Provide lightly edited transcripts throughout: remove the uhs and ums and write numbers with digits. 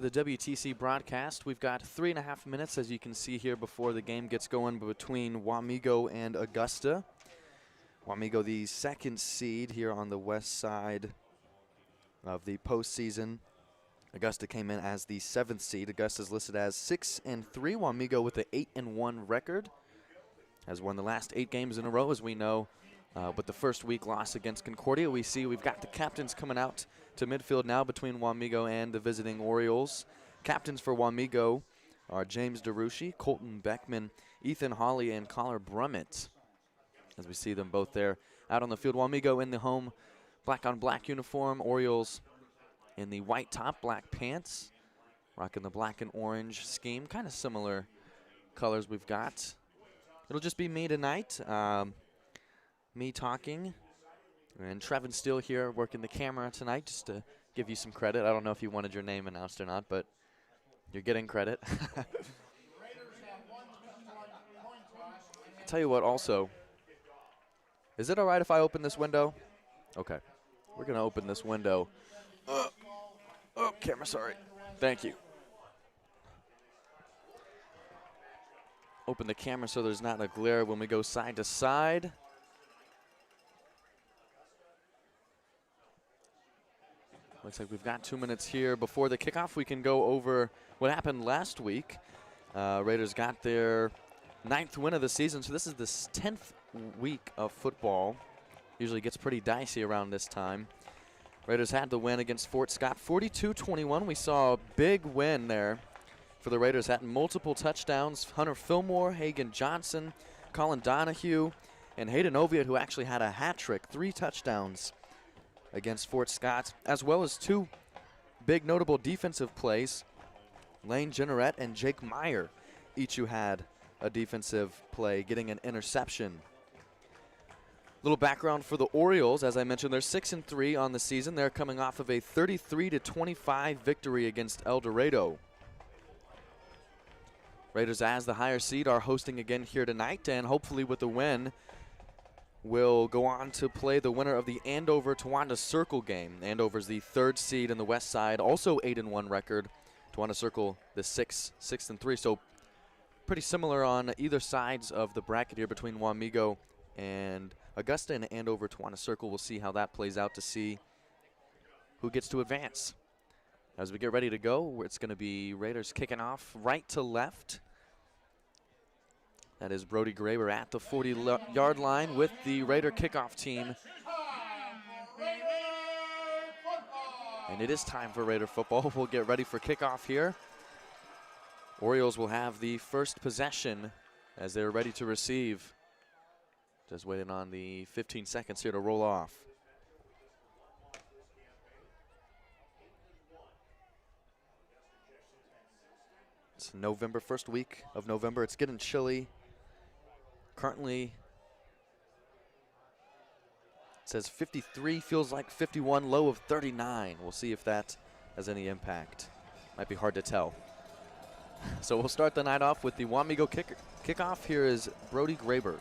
The WTC broadcast. We've got 3.5 minutes, as you can see here, before the game gets going between Wamego and Augusta. Wamego, the second seed here on the west side of the postseason. Augusta came in as the 7th seed. Augusta's listed as 6-3. Wamego with an 8-1 record has won the last 8 games in a row, as we know. But the first week loss against Concordia, we've got the captains coming out to midfield now between Wamego and the visiting Orioles. Captains for Wamego are James DeRushi, Colton Beckman, Ethan Hawley, and Collar Brummett, as we see them both there out on the field. Wamego in the home black-on-black uniform, Orioles in the white top, black pants, rocking the black and orange scheme, kind of similar colors we've got. It'll just be me tonight. Me talking, and Trevin still here working the camera tonight, just to give you some credit. I don't know if you wanted your name announced or not, but you're getting credit. Tell you what, also, is it all right if I open this window? Okay, we're going to open this window. Oh, camera, sorry. Thank you. Open the camera so there's not a glare when we go side to side. Looks like we've got 2 minutes here before the kickoff. We can go over what happened last week. Raiders got their 9th win of the season, so this is the 10th week of football. Usually gets pretty dicey around this time. Raiders had the win against Fort Scott, 42-21. We saw a big win there for the Raiders, had multiple touchdowns. Hunter Fillmore, Hagan Johnson, Colin Donahue, and Hayden Oviatt, who actually had a hat trick, 3 touchdowns against Fort Scott, as well as 2 big notable defensive plays. Lane Jenneret and Jake Meyer, each who had a defensive play, getting an interception. Little background for the Orioles, as I mentioned, they're 6-3 on the season. They're coming off of a 33-25 victory against El Dorado. Raiders, as the higher seed, are hosting again here tonight, and hopefully with the win, will go on to play the winner of the Andover-Towanda Circle game. Andover's the 3rd seed in the west side, also 8-1 record. Towanda Circle the 6-3. So pretty similar on either sides of the bracket here between Wamego and Augusta, and Andover-Towanda Circle. We'll see how that plays out to see who gets to advance. As we get ready to go, it's going to be Raiders kicking off right to left. That is Brody Graber at the 40-yard line with the Raider kickoff team. And it is time for Raider football. We'll get ready for kickoff here. Orioles will have the first possession as they're ready to receive. Just waiting on the 15 seconds here to roll off. It's November, first week of November. It's getting chilly. Currently, it says 53, feels like 51, low of 39. We'll see if that has any impact. Might be hard to tell. So we'll start the night off with the Wamego kickoff. Here is Brody Graber.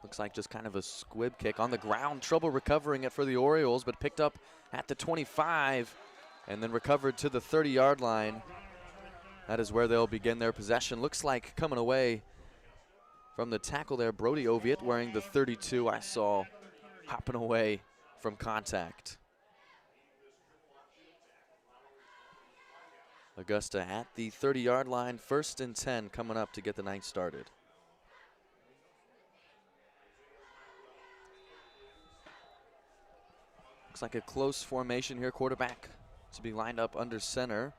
Looks like just kind of a squib kick on the ground. Trouble recovering it for the Orioles, but picked up at the 25 and then recovered to the 30-yard line. That is where they'll begin their possession. Looks like coming away from the tackle there, Brody Oviatt, wearing the 32, I saw hopping away from contact. Augusta at the 30-yard line, 1st and 10 coming up to get the night started. Looks like a close formation here. Quarterback to be lined up under center.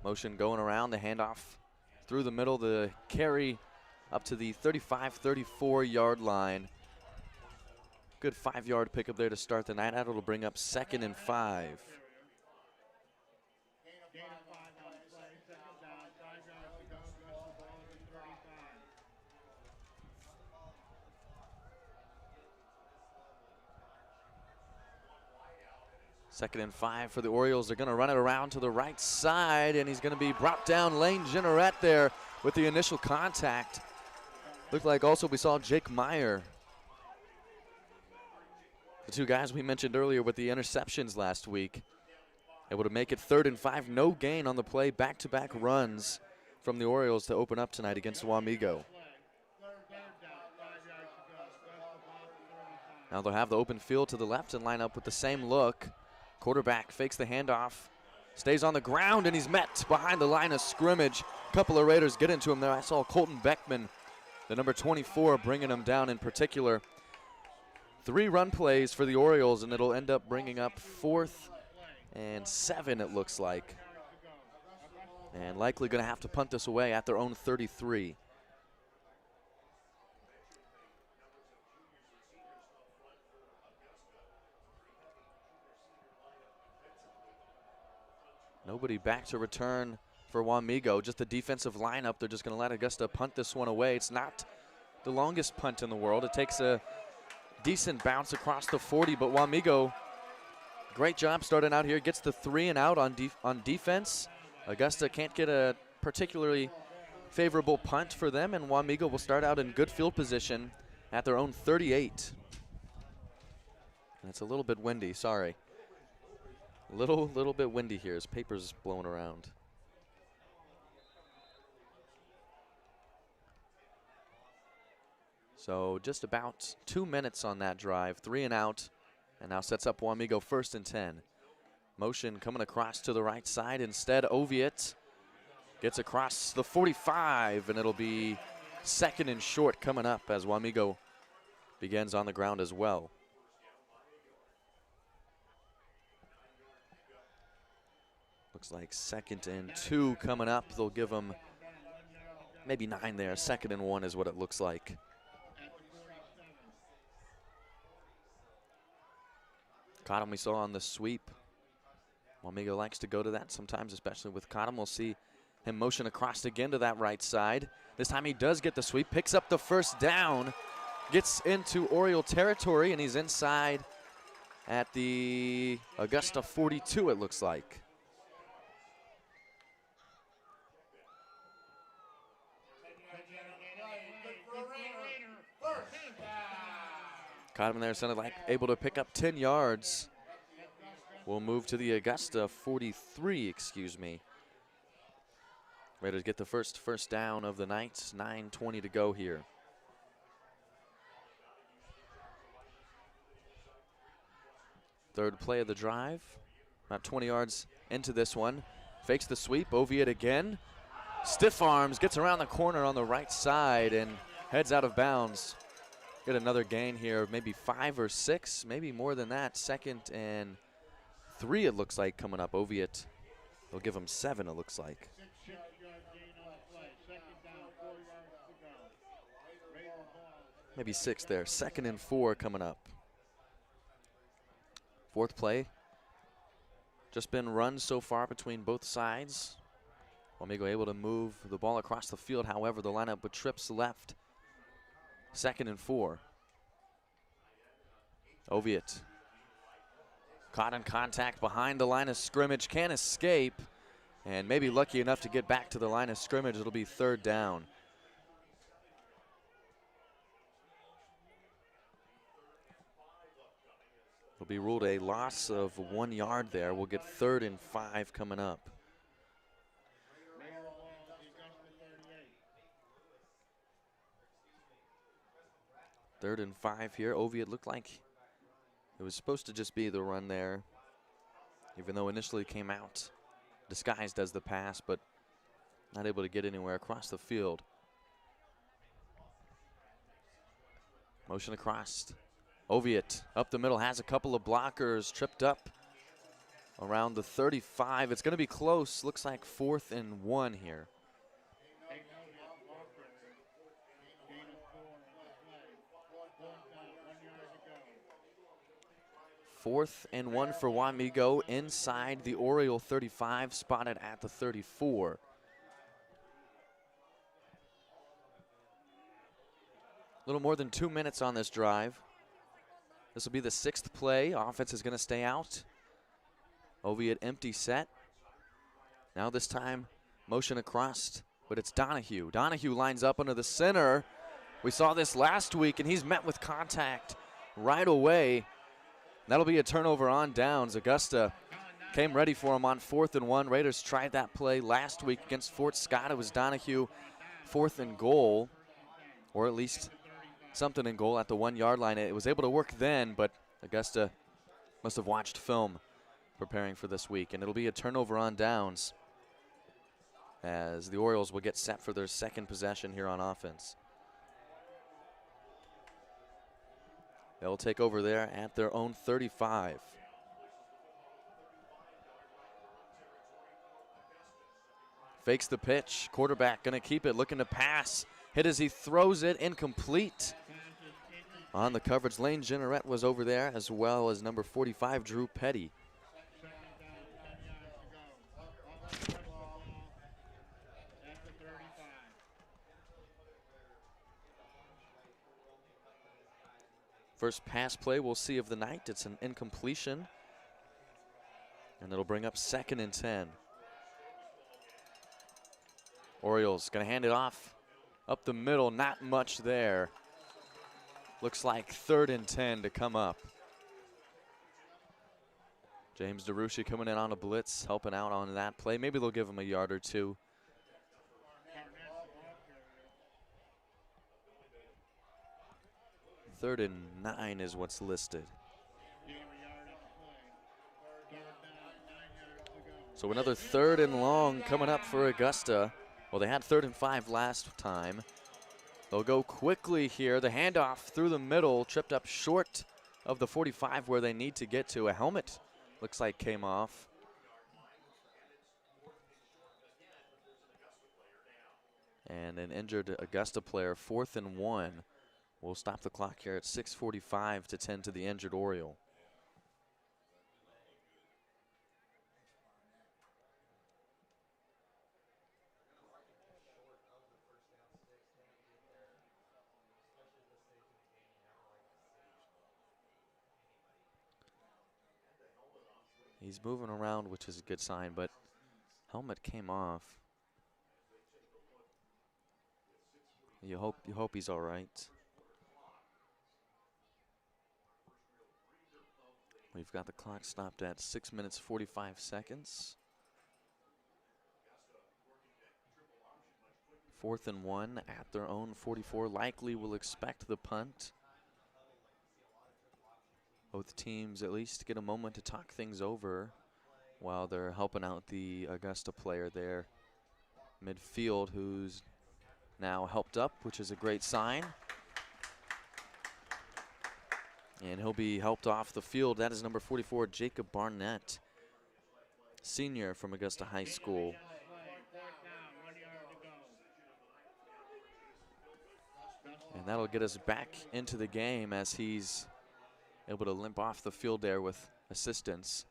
Motion going around, the handoff through the middle, the carry up to the 35, 34-yard line. Good 5-yard pickup there to start the night out. It'll bring up 2nd and 5. Second and 5 for the Orioles. They're going to run it around to the right side, and he's going to be brought down. Lane Jenneret there with the initial contact. Looked like also we saw Jake Meyer The two guys we mentioned earlier with the interceptions last week. Able to make it 3rd and 5. No gain on the play. Back-to-back runs from the Orioles to open up tonight against Wamego. Now they'll have the open field to the left and line up with the same look. Quarterback fakes the handoff, stays on the ground, and he's met behind the line of scrimmage. A couple of Raiders get into him there. I saw Colton Beckman, the number 24, bringing him down in particular. 3 run plays for the Orioles, and it'll end up bringing up 4th and 7, it looks like. And likely going to have to punt this away at their own 33. Nobody back to return for Wamego. Just the defensive lineup. They're just going to let Augusta punt this one away. It's not the longest punt in the world. It takes a decent bounce across the 40, but Wamego, great job starting out here. Gets the 3 and out on defense. Augusta can't get a particularly favorable punt for them, and Wamego will start out in good field position at their own 38. And it's a little bit windy, sorry. Little bit windy here as paper's blowing around. So just about 2 minutes on that drive, 3 and out, and now sets up Wamego 1st and 10. Motion coming across to the right side. Instead, Oviatt gets across the 45, and it'll be 2nd and short coming up as Wamego begins on the ground as well. Looks like 2nd and 2 coming up. They'll give them maybe 9 there. 2nd and 1 is what it looks like. Cottom we saw on the sweep. Wamego likes to go to that sometimes, especially with Cottom. We'll see him motion across again to that right side. This time he does get the sweep, picks up the 1st down, gets into Oriole territory, and he's inside at the Augusta 42, it looks like. Caught him there, sounded like able to pick up 10 yards. We'll move to the Augusta 43, excuse me. Raiders get the first down of the night. 9:20 to go here. Third play of the drive. About 20 yards into this one. Fakes the sweep. Oviatt again. Stiff arms, gets around the corner on the right side and heads out of bounds. Get another gain here, maybe 5 or 6, maybe more than that. 2nd and 3 it looks like coming up. Oviatt, they'll give him 7 it looks like. Maybe 6 there. 2nd and 4 coming up. 4th play. Just been runs so far between both sides. Wamego able to move the ball across the field. However, the lineup with trips left. 2nd and 4. Oviatt caught in contact behind the line of scrimmage, can't escape, and maybe lucky enough to get back to the line of scrimmage. It'll be 3rd down. It'll be ruled a loss of 1 yard there. We'll get 3rd and 5 coming up. Third and 5 here. Oviatt looked like it was supposed to just be the run there, even though initially it came out disguised as the pass, but not able to get anywhere across the field. Motion across. Oviatt up the middle, has a couple of blockers, tripped up around the 35. It's going to be close. Looks like 4th and 1 here. 4th and 1 for Wamego inside the Oriole 35, spotted at the 34. A little more than 2 minutes on this drive. This will be the 6th play. Offense is going to stay out. Oviatt empty set. Now this time motion across, but it's Donahue. Donahue lines up under the center. We saw this last week, and he's met with contact right away. That'll be a turnover on downs. Augusta came ready for him on 4th and 1. Raiders tried that play last week against Fort Scott. It was Donahue, 4th and goal, or at least something in goal at the 1-yard line. It was able to work then, but Augusta must have watched film preparing for this week, and it'll be a turnover on downs as the Orioles will get set for their second possession here on offense. They'll take over there at their own 35. Fakes the pitch. Quarterback going to keep it, looking to pass. Hit as he throws it, incomplete. On the coverage lane, Jeanneret was over there, as well as number 45, Drew Petty. First pass play we'll see of the night. It's an incompletion. And it'll bring up 2nd and 10. Orioles going to hand it off up the middle. Not much there. Looks like 3rd and 10 to come up. James DeRucci coming in on a blitz, helping out on that play. Maybe they'll give him a yard or two. Third and 9 is what's listed. So another 3rd and long coming up for Augusta. Well, they had 3rd and 5 last time. They'll go quickly here. The handoff through the middle, tripped up short of the 45 where they need to get to. A helmet looks like came off. And an injured Augusta player, 4th and 1. We'll stop the clock here at 6:45 to tend to the injured Oriole. He's moving around, which is a good sign, but helmet came off. You hope he's all right. We've got the clock stopped at 6 minutes 45 seconds. 4th and 1 at their own 44. Likely will expect the punt. Both teams at least get a moment to talk things over while they're helping out the Augusta player there midfield, who's now helped up, which is a great sign. And he'll be helped off the field. That is number 44, Jacob Barnett, senior from Augusta High School. And that'll get us back into the game as he's able to limp off the field there with assistance.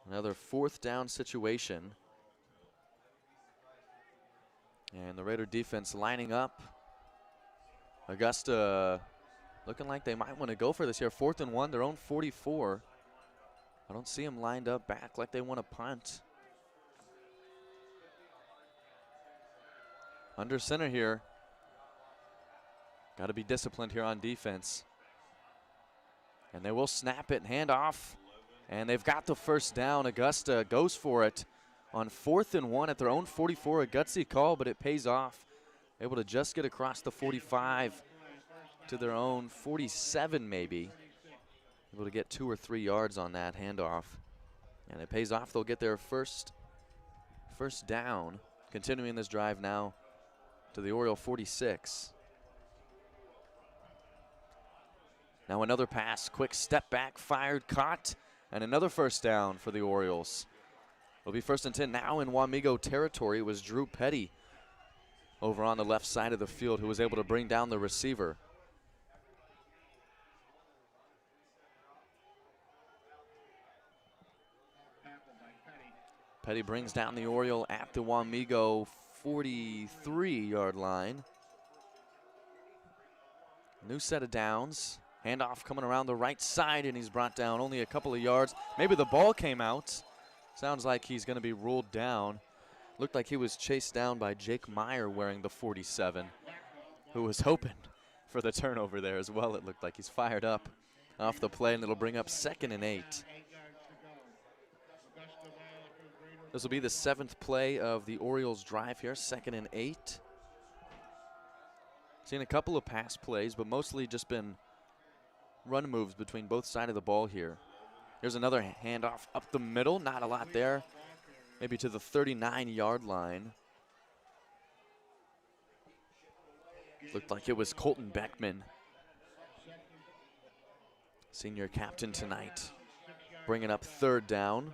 Another 4th down situation. And the Raider defense lining up. Augusta looking like they might want to go for this here. 4th and 1, their own 44. I don't see them lined up back like they want to punt. Under center here. Got to be disciplined here on defense. And they will snap it, hand off. And they've got the first down. Augusta goes for it on 4th and 1 at their own 44. A gutsy call, but it pays off. Able to just get across the 45 to their own 47 maybe. Able to get 2 or 3 yards on that handoff. And it pays off. They'll get their first down. Continuing this drive now to the Oriole 46. Now another pass, quick step back, fired, caught, and another first down for the Orioles. It'll be 1st and 10 now in Wamego territory. It was Drew Petty over on the left side of the field who was able to bring down the receiver. Petty brings down the Oriole at the Wamego 43-yard line. New set of downs. Handoff coming around the right side, and he's brought down only a couple of yards. Maybe the ball came out. Sounds like he's going to be ruled down. Looked like he was chased down by Jake Meyer wearing the 47, who was hoping for the turnover there as well. It looked like he's fired up off the play, and it'll bring up 2nd and 8. This will be the 7th play of the Orioles drive here, 2nd and 8. Seen a couple of pass plays, but mostly just been run moves between both sides of the ball here. Here's another handoff up the middle, not a lot there, maybe to the 39-yard line. Looked like it was Colton Beckman, senior captain tonight, bringing up 3rd down.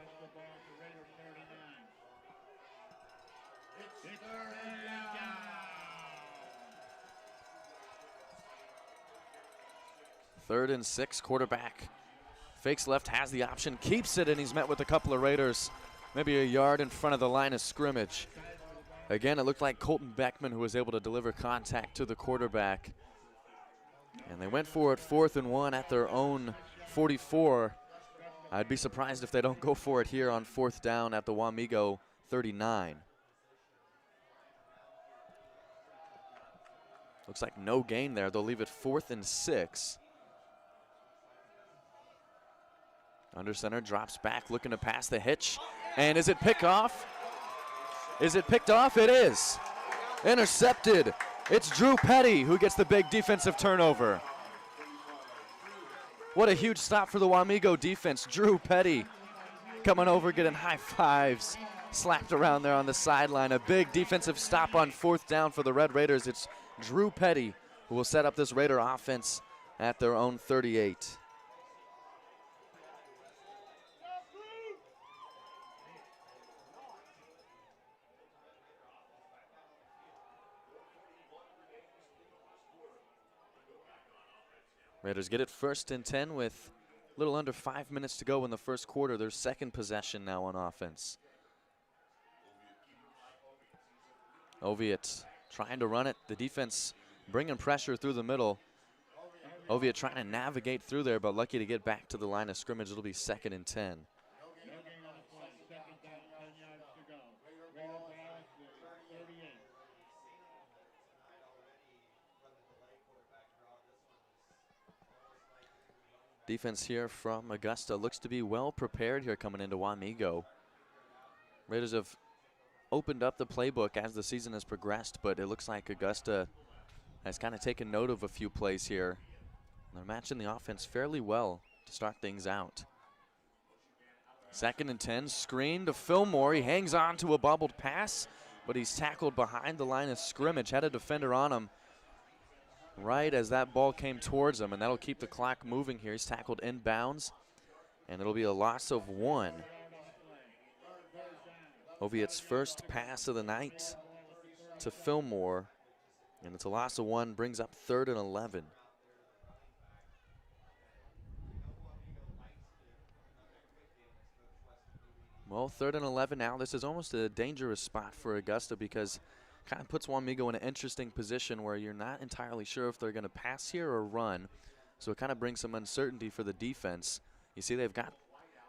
Third and 6, quarterback fakes left, has the option, keeps it, and he's met with a couple of Raiders, maybe a yard in front of the line of scrimmage. Again, it looked like Colton Beckman who was able to deliver contact to the quarterback. And they went for it 4th and 1 at their own 44. I'd be surprised if they don't go for it here on 4th down at the Wamego 39. Looks like no gain there. They'll leave it 4th and 6. Under center, drops back, looking to pass the hitch. And is it picked off? Is it picked off? It is. Intercepted. It's Drew Petty who gets the big defensive turnover. What a huge stop for the Wamego defense. Drew Petty coming over, getting high fives, slapped around there on the sideline. A big defensive stop on 4th down for the Red Raiders. It's Drew Petty who will set up this Raider offense at their own 38. Raiders get it 1st and 10 with a little under 5 minutes to go in the first quarter. Their 2nd possession now on offense. Oviatt trying to run it. The defense bringing pressure through the middle. Oviatt trying to navigate through there, but lucky to get back to the line of scrimmage. It'll be 2nd and 10. Defense here from Augusta looks to be well prepared here coming into Wamego. Raiders have opened up the playbook as the season has progressed, but it looks like Augusta has kind of taken note of a few plays here. They're matching the offense fairly well to start things out. 2nd and 10, screen to Fillmore. He hangs on to a bobbled pass, but he's tackled behind the line of scrimmage. Had a defender on him right as that ball came towards him, and that'll keep the clock moving here. He's tackled inbounds, and it'll be a loss of 1. Oviatt's first pass of the night to Fillmore, and it's a loss of 1, brings up 3rd and 11. Well, 3rd and 11 now. This is almost a dangerous spot for Augusta because kind of puts Wamego in an interesting position where you're not entirely sure if they're going to pass here or run. So it kind of brings some uncertainty for the defense. You see they've got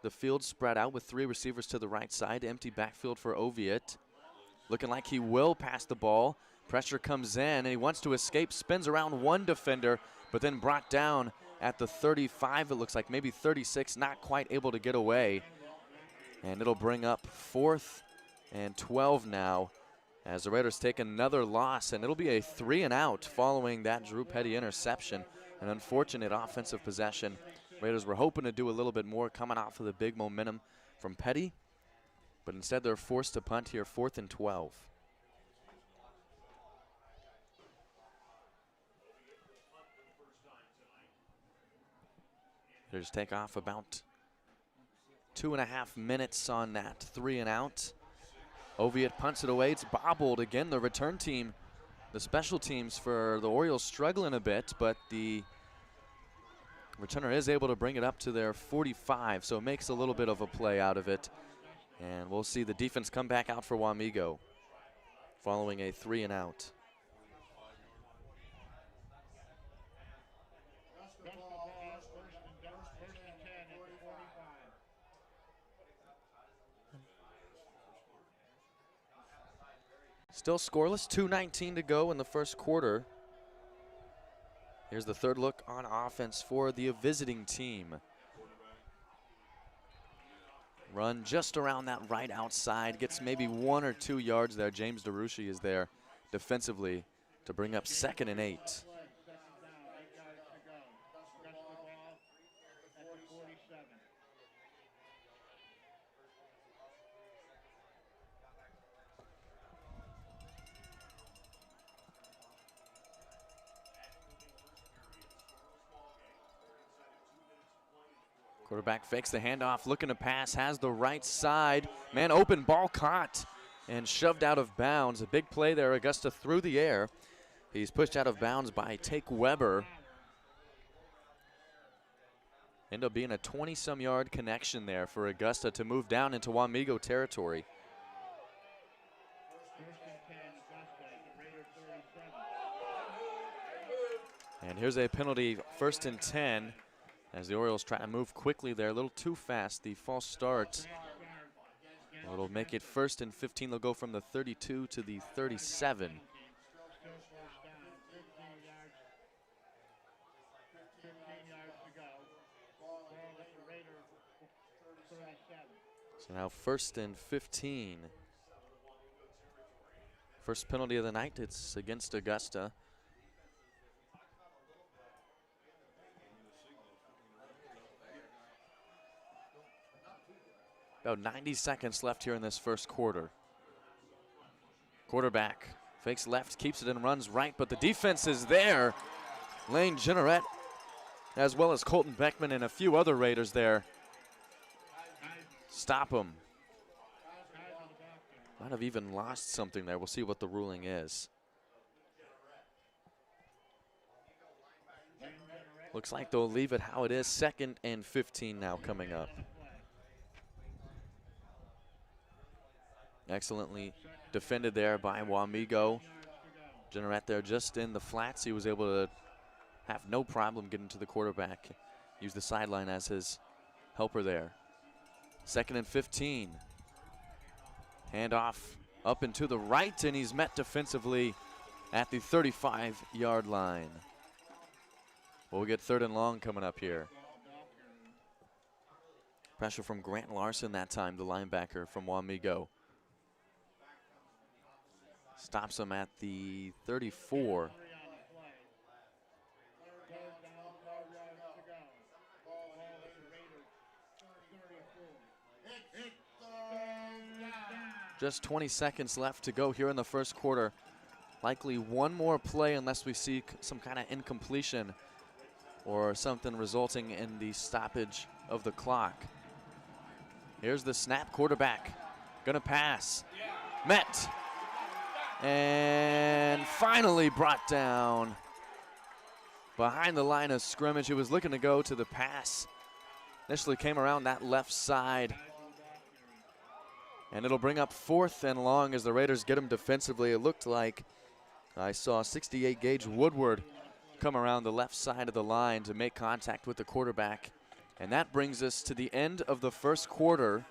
the field spread out with 3 receivers to the right side. Empty backfield for Oviatt. Looking like he will pass the ball. Pressure comes in, and he wants to escape. Spins around 1 defender, but then brought down at the 35. It looks like maybe 36, not quite able to get away. And it'll bring up 4th and 12 now, as the Raiders take another loss, and it'll be a 3 and out following that Drew Petty interception. An unfortunate offensive possession. Raiders were hoping to do a little bit more coming off of the big momentum from Petty, but instead they're forced to punt here, 4th and 12. Raiders take off about 2.5 minutes on that 3 and out. Oviatt punts it away. It's bobbled again. The return team, the special teams for the Orioles struggling a bit, but the returner is able to bring it up to their 45, so it makes a little bit of a play out of it. And we'll see the defense come back out for Wamego following a 3 and out. Still scoreless, 2:19 to go in the first quarter. Here's the third look on offense for the visiting team. Run just around that right outside, gets maybe 1 or 2 yards there. James DeRushi is there defensively to bring up 2nd and 8. Quarterback fakes the handoff, looking to pass, has the right side. Man open, ball caught and shoved out of bounds. A big play there, Augusta through the air. He's pushed out of bounds by Take Weber. Ended up being a 20-some yard connection there for Augusta to move down into Wamego territory. And here's a penalty, 1st and 10. As the Orioles try to move quickly there, a little too fast. The false start. It'll make it 1st and 15. They'll go from the 32 to the 37. So now 1st and 15. First penalty of the night. It's against Augusta. About 90 seconds left here in this first quarter. Quarterback fakes left, keeps it and runs right, but the defense is there. Lane Jenneret, as well as Colton Beckman and a few other Raiders there. Stop him. Might have even lost something there. We'll see what the ruling is. Looks like they'll leave it how it is. 2nd and 15 now coming up. Excellently defended there by Wamego. Jenneret there just in the flats. He was able to have no problem getting to the quarterback. Use the sideline as his helper there. 2nd and 15. Handoff up and to the right, and he's met defensively at the 35-yard line. We'll get 3rd and long coming up here. Pressure from Grant Larson that time, the linebacker from Wamego. Stops him at the 34. Just 20 seconds left to go here in the first quarter. Likely one more play unless we see some kind of incompletion or something resulting in the stoppage of the clock. Here's the snap. Quarterback gonna pass. Met. And finally brought down behind the line of scrimmage. He was looking to go to the pass. Initially came around that left side. And it'll bring up 4th and long as the Raiders get him defensively. It looked like I saw 68 gauge Woodward come around the left side of the line to make contact with the quarterback. And that brings us to the end of the first quarter.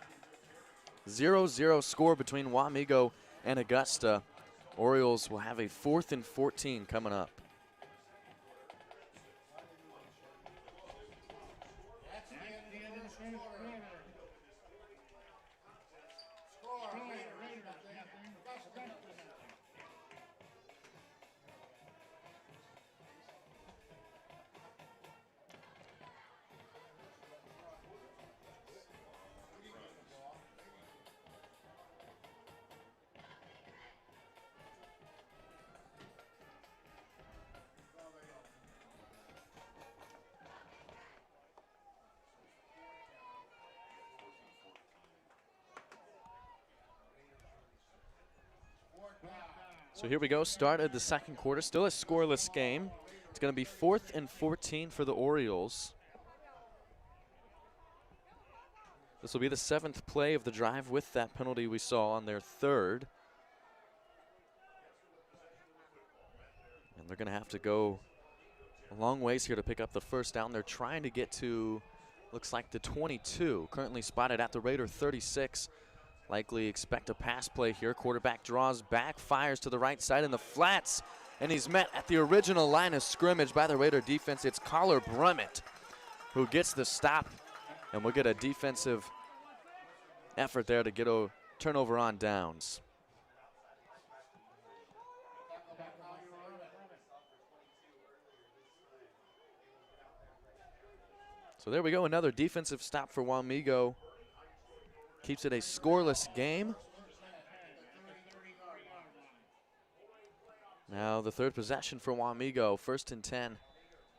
0-0 score between Wamego and Augusta. Orioles will have a 4th and 14 coming up. So here we go, start of the second quarter, still a scoreless game. It's going to be 4th and 14 for the Orioles. This will be the 7th play of the drive with that penalty we saw on their 3rd. And they're going to have to go a long ways here to pick up the first down. They're trying to get to, looks like the 22, currently spotted at the Raider 36. Likely expect a pass play here. Quarterback draws back, fires to the right side in the flats, and he's met at the original line of scrimmage by the Raider defense. It's Collar Brummett who gets the stop, and we'll get a defensive effort there to get a turnover on downs. So there we go, another defensive stop for Wamego. Keeps it a scoreless game. Now the third possession for Wamego, 1st and 10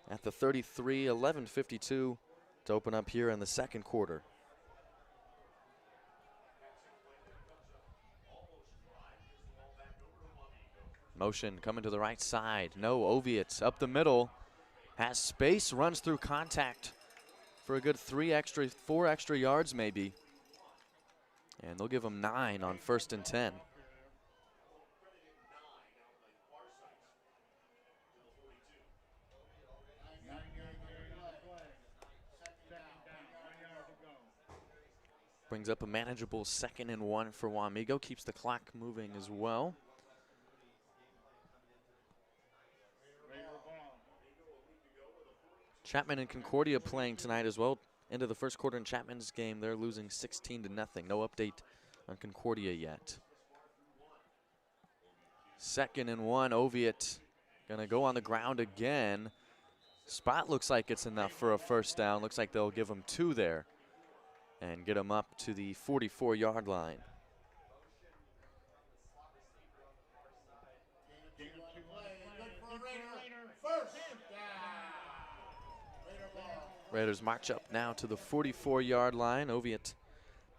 at the 33, 11:52 to open up here in the second quarter. Motion coming to the right side. No, Oviatt up the middle. Has space, runs through contact for a good 4 extra yards maybe. And they'll give him 9 on 1st and 10. Brings up a manageable 2nd and 1 for Wamego. Keeps the clock moving as well. Chapman and Concordia playing tonight as well. Into the first quarter in Chapman's game, they're losing 16-0. No update on Concordia yet. 2nd and 1, Oviatt gonna go on the ground again. Spot looks like it's enough for a 1st down. Looks like they'll give him 2 there and get him up to the 44-yard line. Raiders march up now to the 44-yard line. Oviatt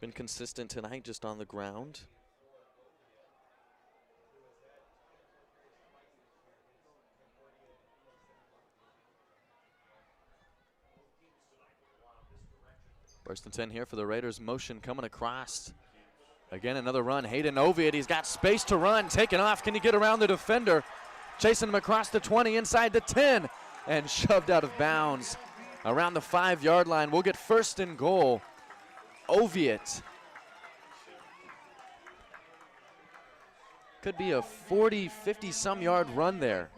been consistent tonight, just on the ground. First and 10 here for the Raiders. Motion coming across. Again, another run. Hayden Oviatt, he's got space to run. Taking off. Can he get around the defender? Chasing him across the 20, inside the 10, and shoved out of bounds. Around the 5-yard line. We'll get 1st and goal. Oviatt. Could be a 40, 50-some yard run there.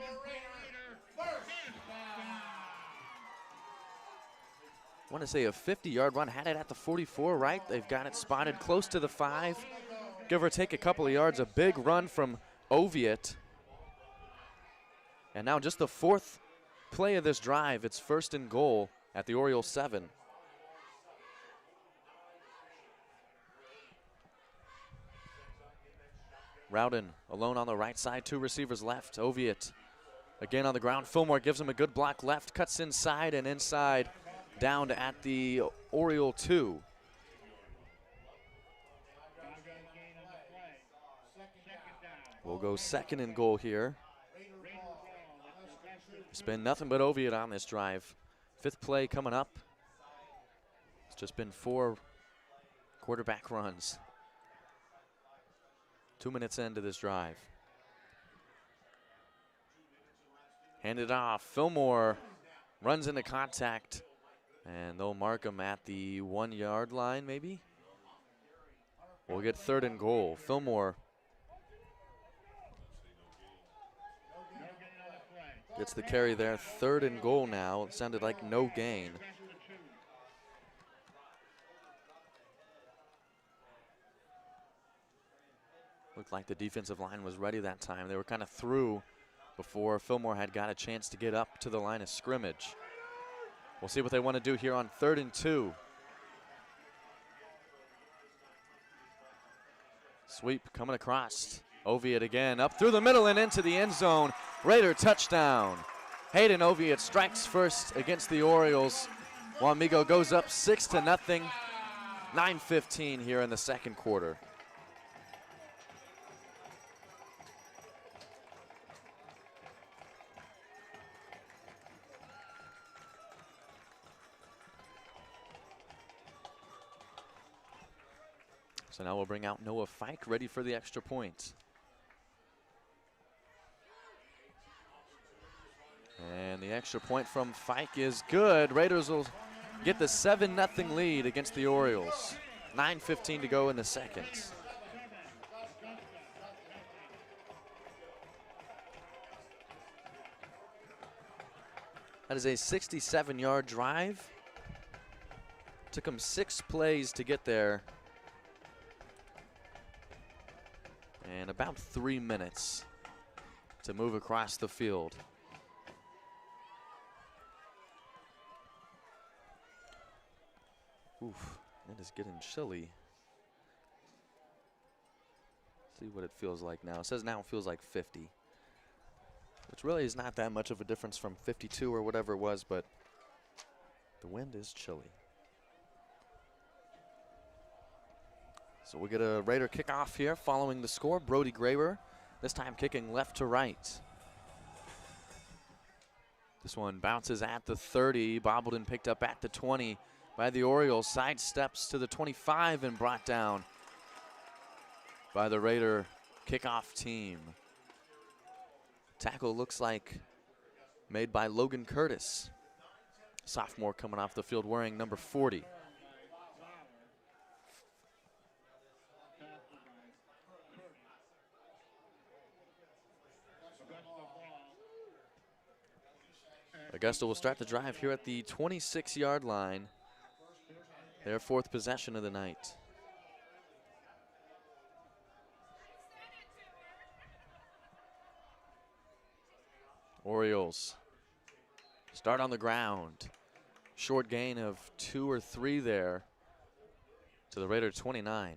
I want to say a 50-yard run. Had it at the 44, right? They've got it spotted close to the 5. Give or take a couple of yards. A big run from Oviatt. And now just the 4th play of this drive. It's 1st and goal at the Orioles 7. Rowden alone on the right side, 2 receivers left. Oviatt again on the ground. Fillmore gives him a good block left, cuts inside and inside, down at the Oriole 2. We'll go 2nd and goal here. It's been nothing but Oviatt on this drive. 5th play coming up. It's just been 4 quarterback runs. 2 minutes into this drive. Handed off. Fillmore runs into contact, and they'll mark him at the 1-yard line maybe. We'll get 3rd and goal. Fillmore gets the carry there. 3rd and goal now. It sounded like no gain. Looked like the defensive line was ready that time. They were kind of through before Fillmore had got a chance to get up to the line of scrimmage. We'll see what they want to do here on 3rd and 2. Sweep coming across. Oviatt again, up through the middle and into the end zone. Raider touchdown. Hayden Oviatt strikes first against the Orioles. Wamego goes up 6-0. 9:15 here in the second quarter. So now we'll bring out Noah Fike, ready for the extra point. And the extra point from Fike is good. Raiders will get the 7-0 lead against the Orioles. 9:15 to go in the second. That is a 67-yard drive. Took them 6 plays to get there. And about 3 minutes to move across the field. Oof, it is getting chilly. See what it feels like now. It says now it feels like 50, which really is not that much of a difference from 52 or whatever it was, but the wind is chilly. So we get a Raider kickoff here following the score. Brody Graber, this time kicking left to right. This one bounces at the 30, bobbled and picked up at the 20 by the Orioles. Side steps to the 25 and brought down by the Raider kickoff team. Tackle looks like made by Logan Curtis, sophomore coming off the field wearing number 40. Augusta will start the drive here at the 26-yard line. Their 4th possession of the night. Orioles start on the ground. Short gain of 2 or 3 there to the Raider 29.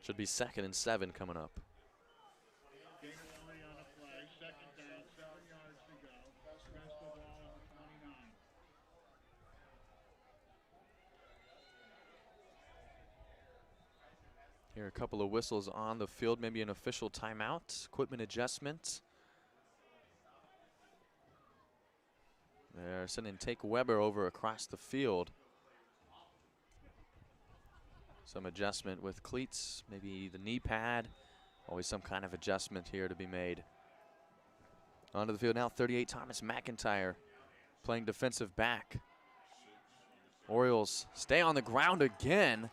Should be 2nd and 7 coming up. Here are a couple of whistles on the field, maybe an official timeout, equipment adjustment. They're sending Take Weber over across the field. Some adjustment with cleats, maybe the knee pad. Always some kind of adjustment here to be made. Onto the field now, 38, Thomas McIntyre playing defensive back. Orioles stay on the ground again.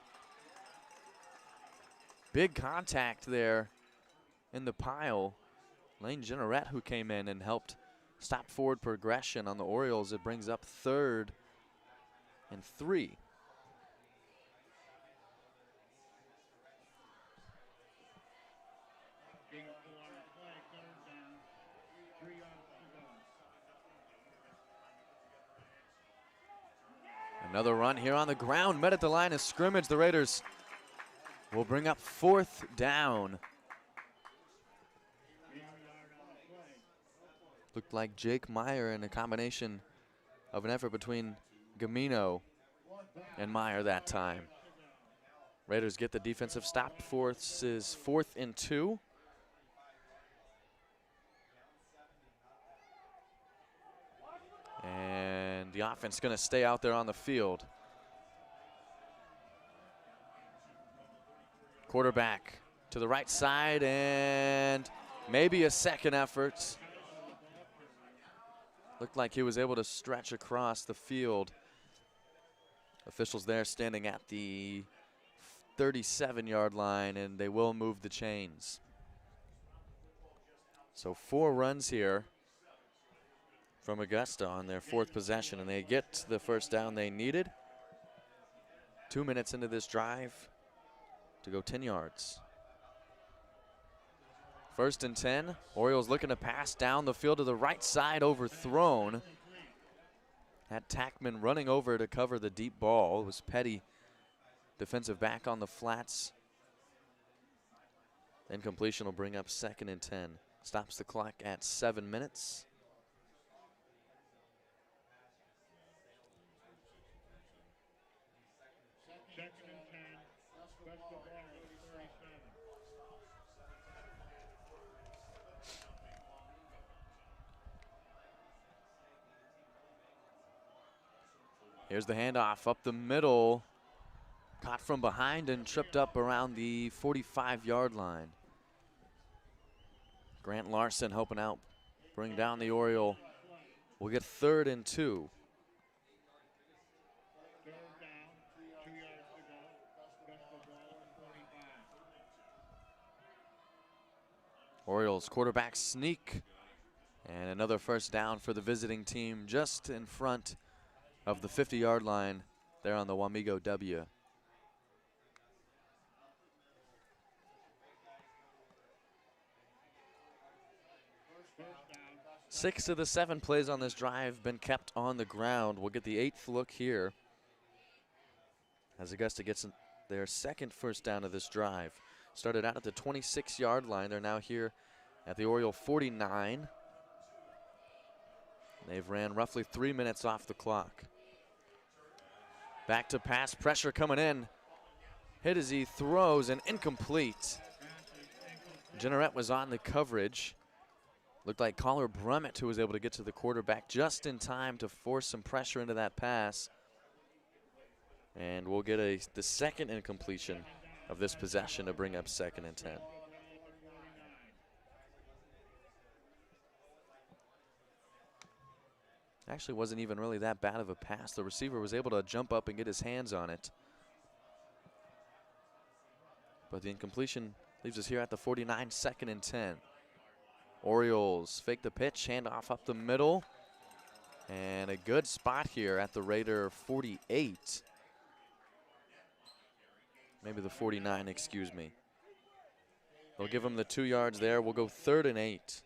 Big contact there in the pile. Lane Generette, who came in and helped stop forward progression on the Orioles. It brings up 3rd and 3. Another run here on the ground, met at the line of scrimmage. The Raiders will bring up 4th down. Looked like Jake Meyer in a combination of an effort between Gamino and Meyer that time. Raiders get the defensive stop. Forces 4th and 2. And the offense going to stay out there on the field. Quarterback to the right side, and maybe a second effort. Looked like he was able to stretch across the field. Officials there standing at the 37-yard line, and they will move the chains. So 4 runs here from Augusta on their 4th possession, and they get the first down they needed. 2 minutes into this drive to go 10 yards. 1st and 10. Orioles looking to pass down the field to the right side, overthrown. Had Tackman running over to cover the deep ball. It was Petty, defensive back on the flats. Incompletion will bring up 2nd and 10. Stops the clock at 7 minutes. Here's the handoff up the middle. Caught from behind and tripped up around the 45-yard line. Grant Larson helping out, bring down the Oriole. We'll get 3rd and 2. Orioles quarterback sneak. And another first down for the visiting team just in front of the 50-yard line there on the Wamego W. 6 of the 7 plays on this drive been kept on the ground. We'll get the 8th look here as Augusta gets their second first down of this drive. Started out at the 26-yard line. They're now here at the Oriole 49. They've ran roughly 3 minutes off the clock. Back to pass, pressure coming in. Hit as he throws and incomplete. Jenneret was on the coverage. Looked like Caller Brummett who was able to get to the quarterback just in time to force some pressure into that pass. And we'll get the second incompletion of this possession to bring up 2nd and 10. Actually wasn't even really that bad of a pass. The receiver was able to jump up and get his hands on it. But the incompletion leaves us here at the 49, 2nd and 10. Orioles fake the pitch, handoff up the middle. And a good spot here at the Raider 48. Maybe the 49, excuse me. They'll give him the 2 yards there. We'll go 3rd and 8.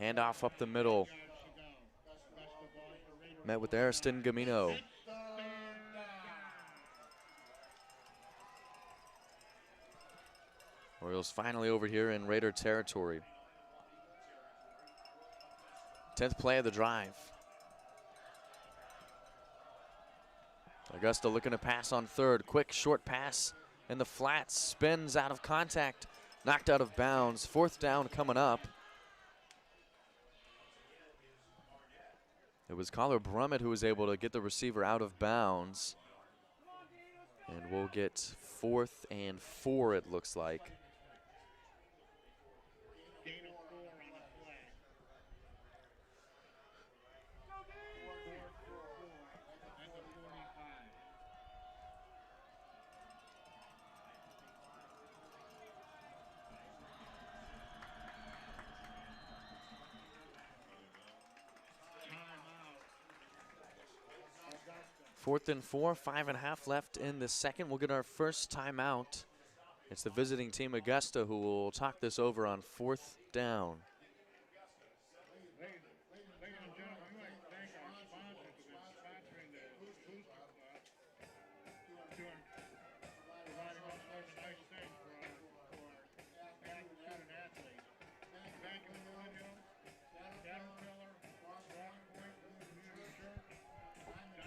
Handoff up the middle. Met with Ariston Gamino. Orioles finally over here in Raider territory. 10th play of the drive. Augusta looking to pass on 3rd. Quick short pass in the flats. Spins out of contact. Knocked out of bounds. 4th down coming up. It was Caller Brummett who was able to get the receiver out of bounds. And we'll get 4th and 4, it looks like. Fourth and 4, 5.5 left in the second. We'll get our first timeout. It's the visiting team Augusta who will talk this over on 4th down.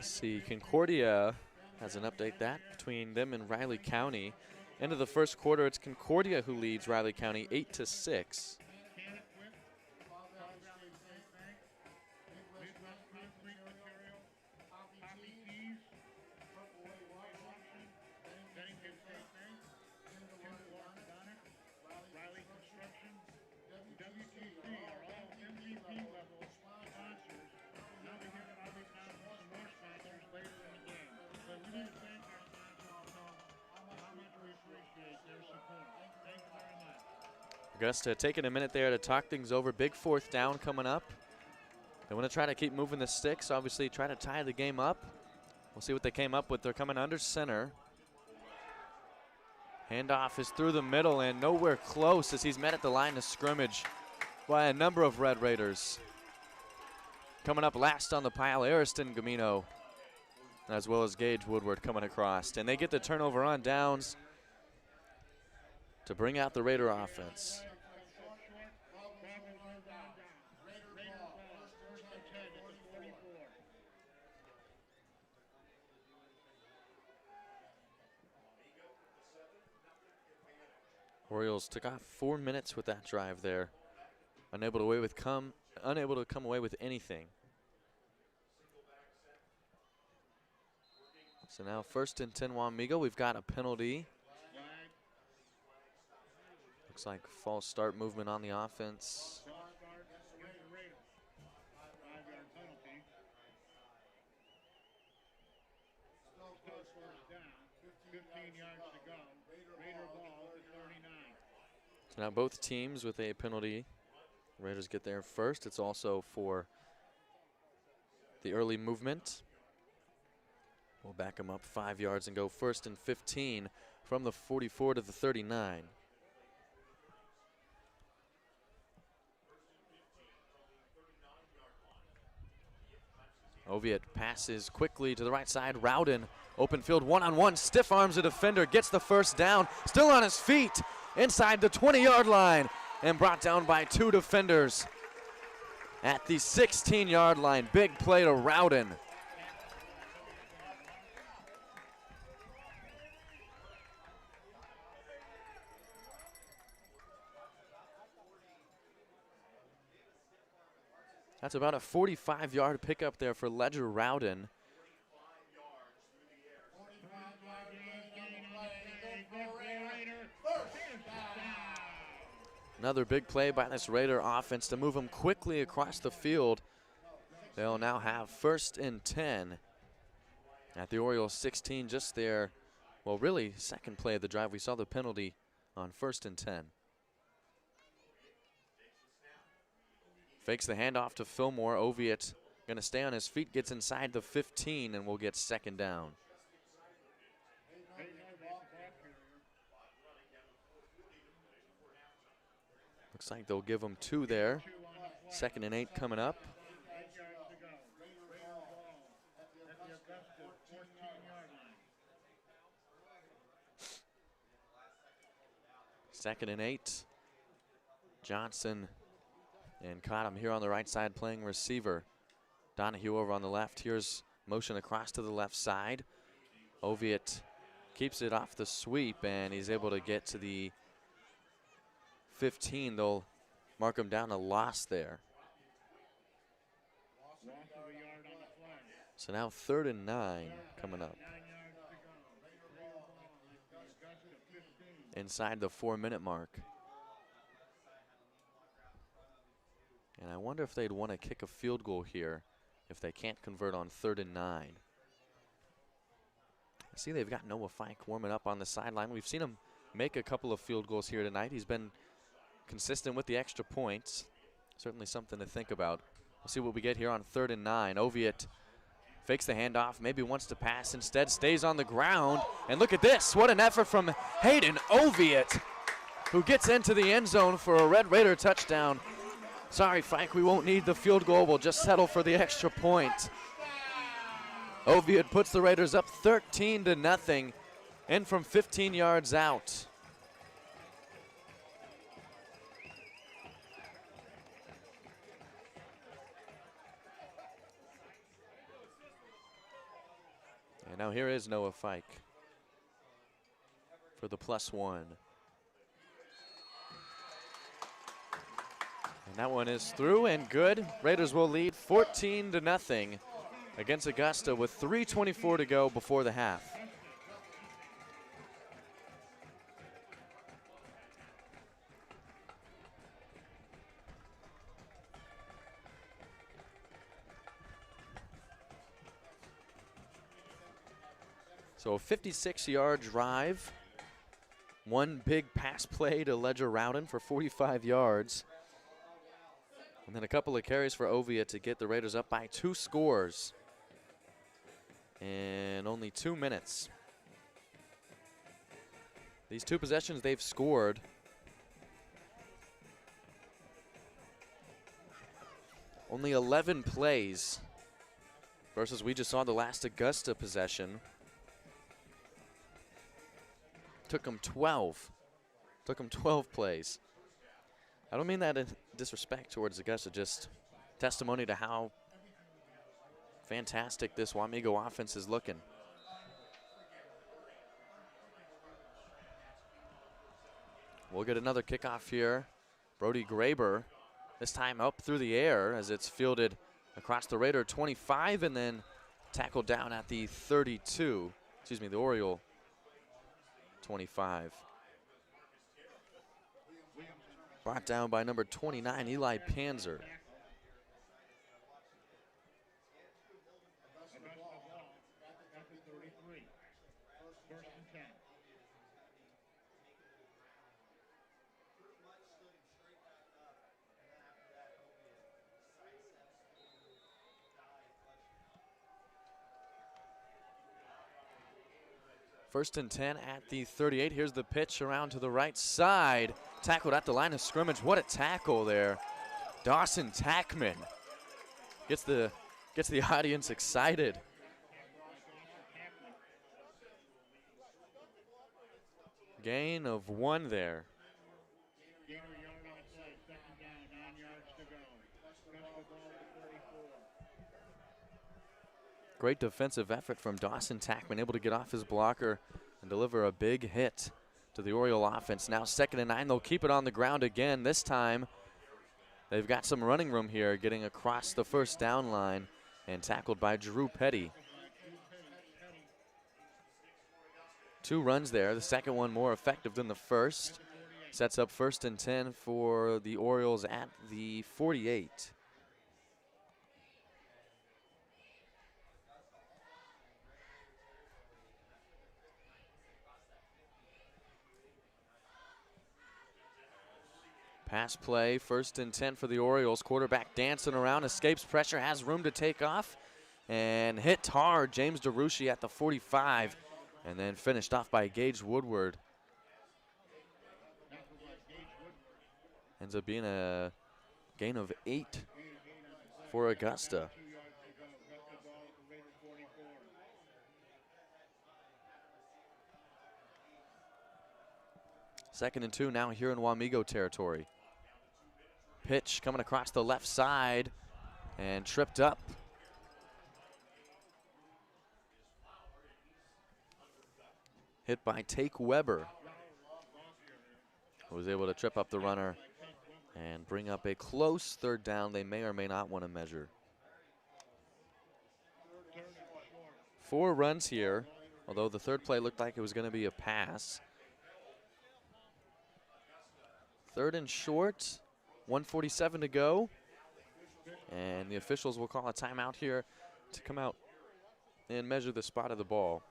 See, Concordia has an update that between them and Riley County. End of the first quarter, it's Concordia who leads Riley County 8-6. Augusta taking a minute there to talk things over. Big 4th down coming up. They want to try to keep moving the sticks, obviously try to tie the game up. We'll see what they came up with. They're coming under center. Handoff is through the middle and nowhere close as he's met at the line of scrimmage by a number of Red Raiders. Coming up last on the pile, Ariston Gamino, as well as Gage Woodward coming across. And they get the turnover on downs to bring out the Raider offense. Orioles took off 4 minutes with that drive there. Unable to come away with anything. So now 1st and 10 Wamego. We've got a penalty. Looks like false start movement on the offense. So now both teams with a penalty. Raiders get there first. It's also for the early movement. We'll back them up 5 yards and go 1st and 15 from the 44 to the 39. Oviatt passes quickly to the right side. Rowden, open field, one-on-one, stiff arms a defender, gets the first down, still on his feet, inside the 20-yard line, and brought down by 2 defenders at the 16-yard line. Big play to Rowden. That's about a 45-yard pickup there for Ledger Rowden. Another big play by this Raider offense to move them quickly across the field. They'll now have 1st and 10 at the Orioles 16, just there. Well, really, second play of the drive. We saw the penalty on 1st and 10. Fakes the handoff to Fillmore. Oviatt going to stay on his feet, gets inside the 15, and will get 2nd down. Looks like they'll give him 2 there. 2nd and 8 coming up. Second and 8. Johnson and caught him here on the right side playing receiver. Donahue over on the left. Here's motion across to the left side. Oviatt keeps it off the sweep, and he's able to get to the 15. They'll mark him down a loss there. So now 3rd and 9 coming up. Inside the 4-minute mark. And I wonder if they'd want to kick a field goal here if they can't convert on 3rd and 9. I see they've got Noah Fike warming up on the sideline. We've seen him make a couple of field goals here tonight. He's been consistent with the extra points. Certainly something to think about. We'll see what we get here on 3rd and 9. Oviatt fakes the handoff, maybe wants to pass, instead stays on the ground. And look at this, what an effort from Hayden Oviatt, who gets into the end zone for a Red Raider touchdown. Sorry, Fike, we won't need the field goal. We'll just settle for the extra point. Oviatt puts the Raiders up 13-0, in from 15 yards out. And now here is Noah Fike for the +1. And that one is through and good. Raiders will lead 14-0 against Augusta with 3:24 to go before the half. So a 56-yard drive. One big pass play to Ledger Rowden for 45 yards. And then a couple of carries for Oviatt to get the Raiders up by 2 scores in only 2 minutes. These 2 possessions they've scored. Only 11 plays versus we just saw the last Augusta possession. Took them 12. Took them 12 plays. I don't mean that in disrespect towards Augusta, just testimony to how fantastic this Wamego offense is looking. We'll get another kickoff here. Brody Graber, this time up through the air as it's fielded across the Raider 25 and then tackled down at the 32, the Oriole 25. Brought down by number 29, Eli Panzer. First and 10 at the 38. Here's the pitch around to the right side. Tackled at the line of scrimmage. What a tackle there. Dawson Tackman gets the Gets the audience excited. Gain of 1 there. Great defensive effort from Dawson Tackman, able to get off his blocker and deliver a big hit to the Oriole offense. Now 2nd and 9, they'll keep it on the ground again. This time they've got some running room here, getting across the first down line and tackled by Drew Petty. 2 runs there, the second one more effective than the first. Sets up 1st and 10 for the Orioles at the 48. Pass play, 1st and 10 for the Orioles. Quarterback dancing around, escapes pressure, has room to take off, and hit hard. James DeRucci at the 45, and then finished off by Gage Woodward. Ends up being a gain of 8 for Augusta. Second and 2 now here in Wamego territory. Pitch coming across the left side and tripped up. Hit by Take Weber, who was able to trip up the runner and bring up a close 3rd down. They may or may not want to measure. 4 runs here, although the 3rd play looked like it was going to be a pass. 3rd and short, 1:47 to go. And the officials will call a timeout here to come out and measure the spot of the ball.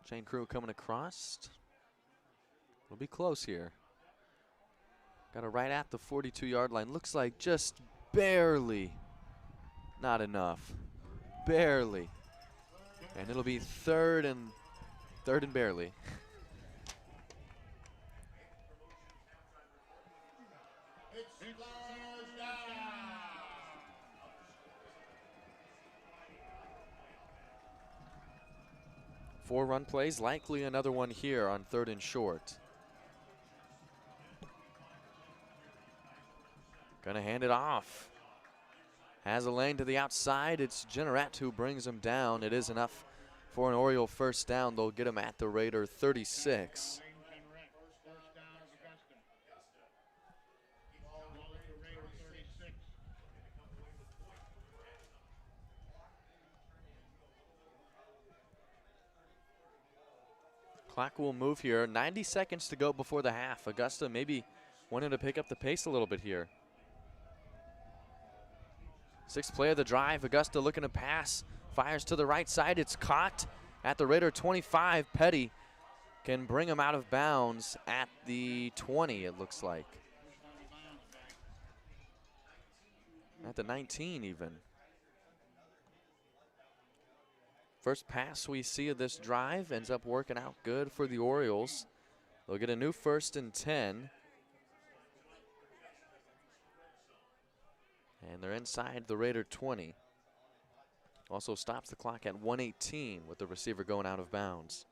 Chain crew coming across. We'll be close here. Got it right at the 42-yard line. Looks like just barely. Not enough. Barely. And it'll be third and barely. Four run plays, likely another one here on 3rd and short. Gonna hand it off. Has a lane to the outside. It's Jenneret who brings him down. It is enough for an Oriole 1st down. They'll get him at the Raider 36. Clock will move here. 90 seconds to go before the half. Augusta maybe wanting to pick up the pace a little bit here. 6th play of the drive. Augusta looking to pass. Fires to the right side. It's caught at the Raider 25. Petty can bring him out of bounds at the 20, it looks like. At the 19 even. First pass we see of this drive ends up working out good for the Orioles. They'll get a new 1st and 10. And they're inside the Raider 20. Also stops the clock at 1:18 with the receiver going out of bounds.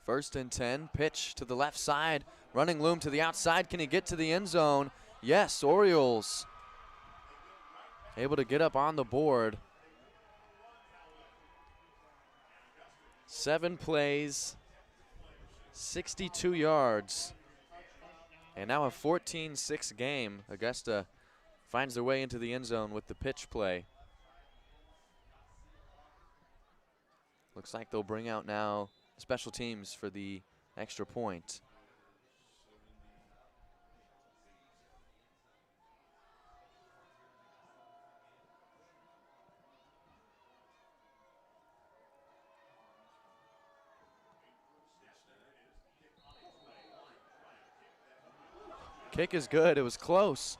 First and 10, pitch to the left side. Running loom to the outside. Can he get to the end zone? Yes, Orioles able to get up on the board. 7 plays, 62 yards. And now a 14-6 game. Augusta finds their way into the end zone with the pitch play. Looks like they'll bring out now special teams for the extra point. Kick is good. It was close,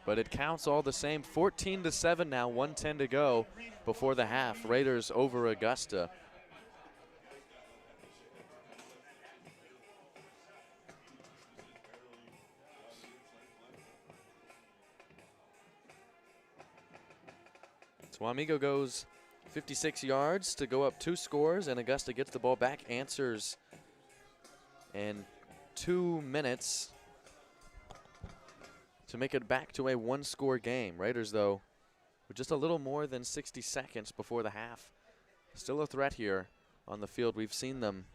but it counts all the same. 14-7 now, 1:10 to go before the half. Raiders over Augusta. So Wamego goes 56 yards to go up 2 scores, and Augusta gets the ball back, answers in 2 minutes to make it back to a 1-score game. Raiders, though, with just a little more than 60 seconds before the half, still a threat here on the field. We've seen them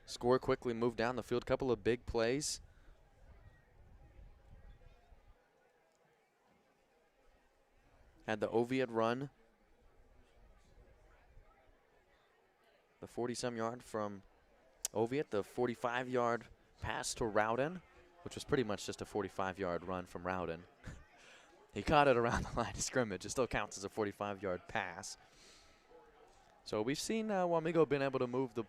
score quickly, move down the field, couple of big plays. Had the Oviatt run, the 40-some yard from Oviatt, the 45-yard pass to Rowden, which was pretty much just a 45-yard run from Rowden. He caught it around the line of scrimmage. It still counts as a 45-yard pass. So we've seen Wamego been able to move the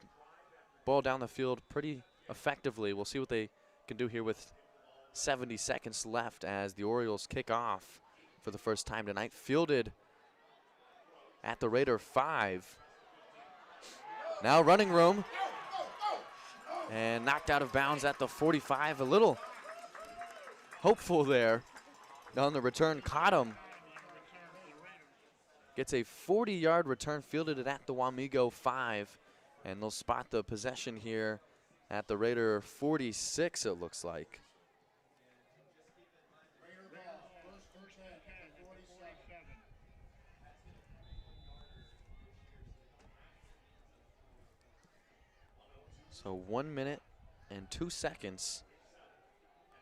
ball down the field pretty effectively. We'll see what they can do here with 70 seconds left as the Orioles kick off for the first time tonight. Fielded at the Raider 5. Now running room. And knocked out of bounds at the 45. A little hopeful there on the return. Caught him. Gets a 40-yard return, fielded it at the Wamego 5. And they'll spot the possession here at the Raider 46, it looks like. So 1 minute and 2 seconds.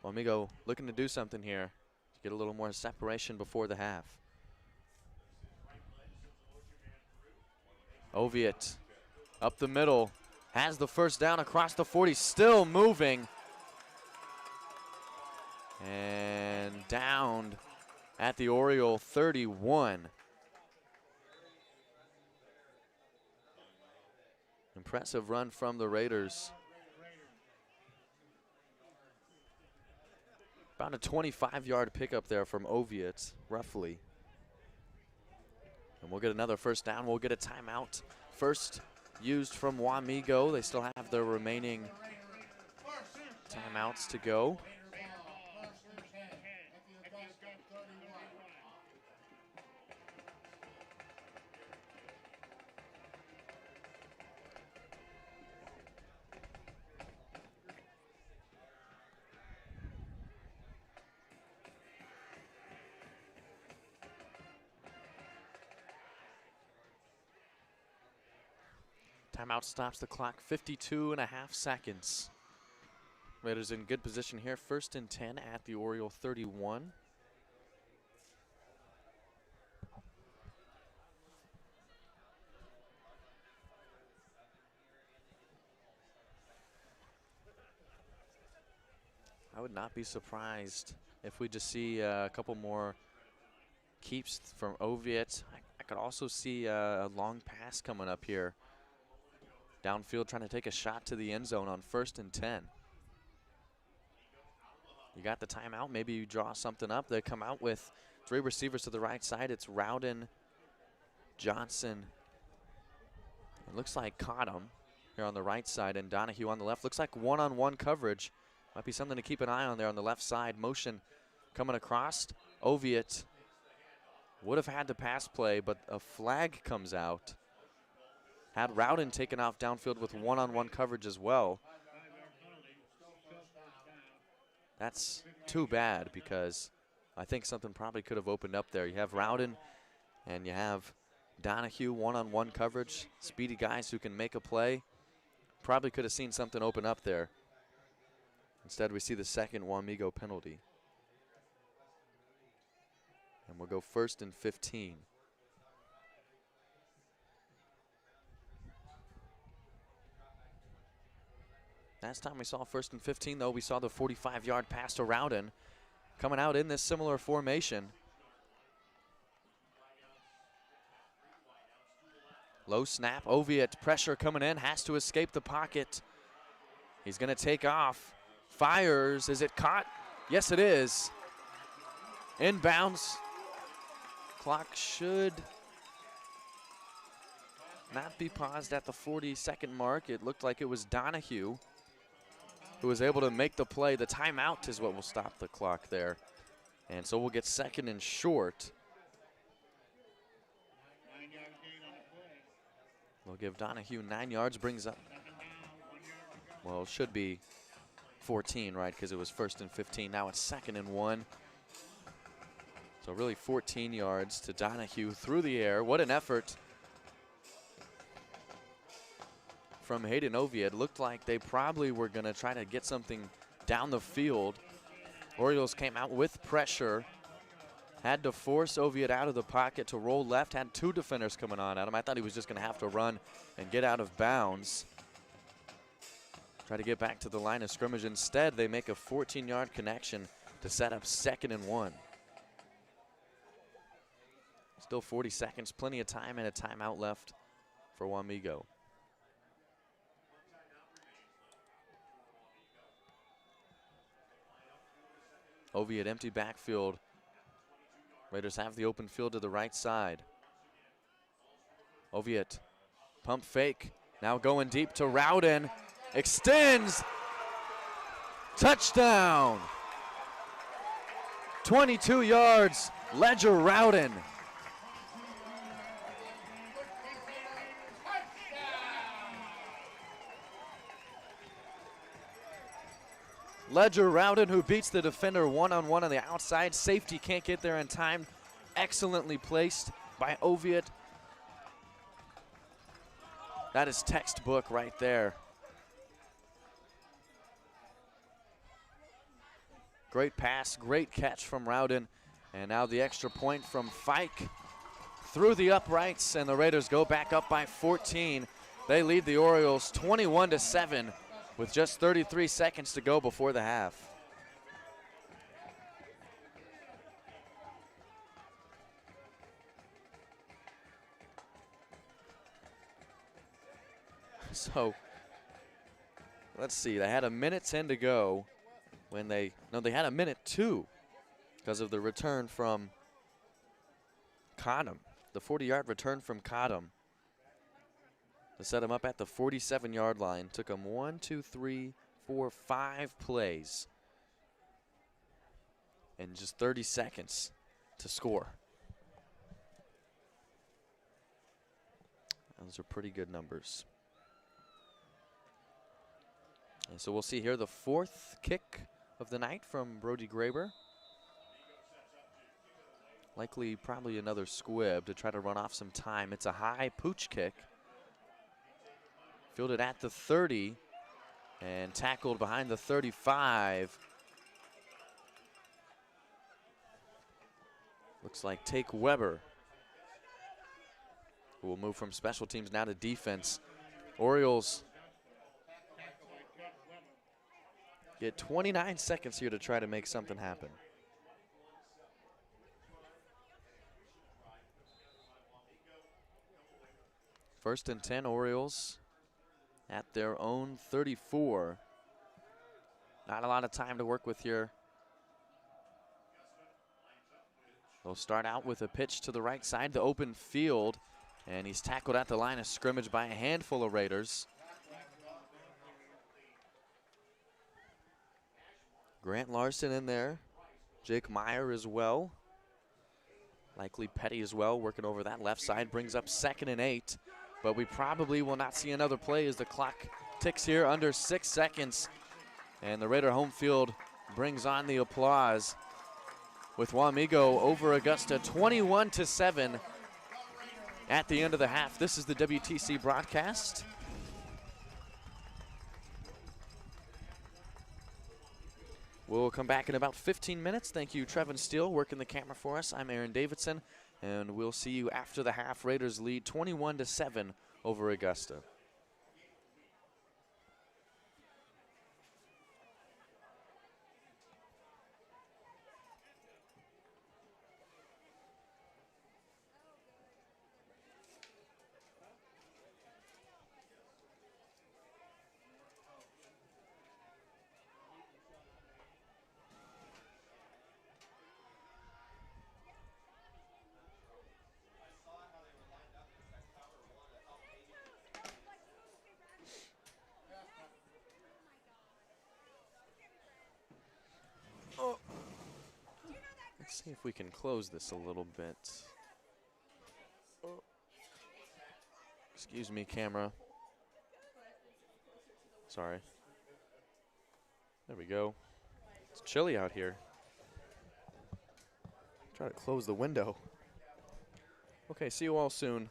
Wamego looking to do something here to get a little more separation before the half. Oviatt up the middle, has the first down across the 40, still moving. And downed at the Oriole 31. Impressive run from the Raiders. About a 25-yard pickup there from Oviatt, roughly. And we'll get another first down. We'll get a timeout. First used from Wamego. They still have their remaining timeouts to go. Timeout stops the clock, 52.5 seconds. Raiders in good position here, 1st and 10 at the Oriole 31. I would not be surprised if we just see a couple more keeps from Oviatt. I could also see a long pass coming up here. Downfield trying to take a shot to the end zone on 1st and 10. You got the timeout. Maybe you draw something up. They come out with 3 receivers to the right side. It's Rowden, Johnson. It looks like caught him here on the right side, and Donahue on the left. Looks like one-on-one coverage. Might be something to keep an eye on there on the left side. Motion coming across. Oviatt would have had the pass play, but a flag comes out. Had Rowden taken off downfield with one-on-one coverage as well. That's too bad because I think something probably could have opened up there. You have Rowden and you have Donahue, one-on-one coverage. Speedy guys who can make a play. Probably could have seen something open up there. Instead, we see the second Wamego penalty. And we'll go 1st and 15. Last time we saw 1st and 15, though, we saw the 45-yard pass to Rowden coming out in this similar formation. Low snap, Oviatt, pressure coming in, has to escape the pocket. He's going to take off, fires, is it caught? Yes, it is. Inbounds. Clock should not be paused at the 40-second mark. It looked like it was Donahue who was able to make the play. The timeout is what will stop the clock there. And so we'll get second and short. We'll give Donahue 9 yards, brings up, well, it should be 14, right, because it was 1st and 15. Now it's 2nd and 1. So really 14 yards to Donahue through the air. What an effort from Hayden Oviatt. Looked like they probably were going to try to get something down the field. Orioles came out with pressure. Had to force Oviatt out of the pocket to roll left. Had 2 defenders coming on at him. I thought he was just going to have to run and get out of bounds. Try to get back to the line of scrimmage. Instead, they make a 14-yard connection to set up 2nd and 1. Still 40 seconds, plenty of time and a timeout left for Wamego. Oviatt empty backfield. Raiders have the open field to the right side. Oviatt, pump fake, now going deep to Rowden. Extends, touchdown. 22 yards, Ledger Rowden. Ledger Rowden, who beats the defender one-on-one on the outside. Safety can't get there in time. Excellently placed by Oviatt. That is textbook right there. Great pass, great catch from Rowden. And now the extra point from Fike through the uprights, and the Raiders go back up by 14. They lead the Orioles 21-7 with just 33 seconds to go before the half. So, let's see, they had 1:10 to go when they had 1:02 because of the return from Cottom, the 40-yard return from Cottom to set him up at the 47-yard line. Took him 5 plays in just 30 seconds to score. Those are pretty good numbers. And so we'll see here the 4th kick of the night from Brody Graber. Likely probably another squib to try to run off some time. It's a high pooch kick. Fielded at the 30 and tackled behind the 35. Looks like Take Weber, who will move from special teams now to defense. Orioles get 29 seconds here to try to make something happen. First and 10, Orioles at their own 34. Not a lot of time to work with here. They'll start out with a pitch to the right side, the open field, and he's tackled at the line of scrimmage by a handful of Raiders. Grant Larson in there, Jake Meyer as well. Likely Petty as well, working over that left side, brings up 2nd and 8. But we probably will not see another play as the clock ticks here under 6 seconds. And the Raider home field brings on the applause with Wamego over Augusta 21-7 at the end of the half. This is the WTC broadcast. We'll come back in about 15 minutes. Thank you, Trevin Steele, working the camera for us. I'm Aaron Davidson, and we'll see you after the half. Raiders lead 21-7 over Augusta. See if we can close this a little bit. Oh. Excuse me, camera. Sorry. There we go. It's chilly out here. Try to close the window. Okay, see you all soon.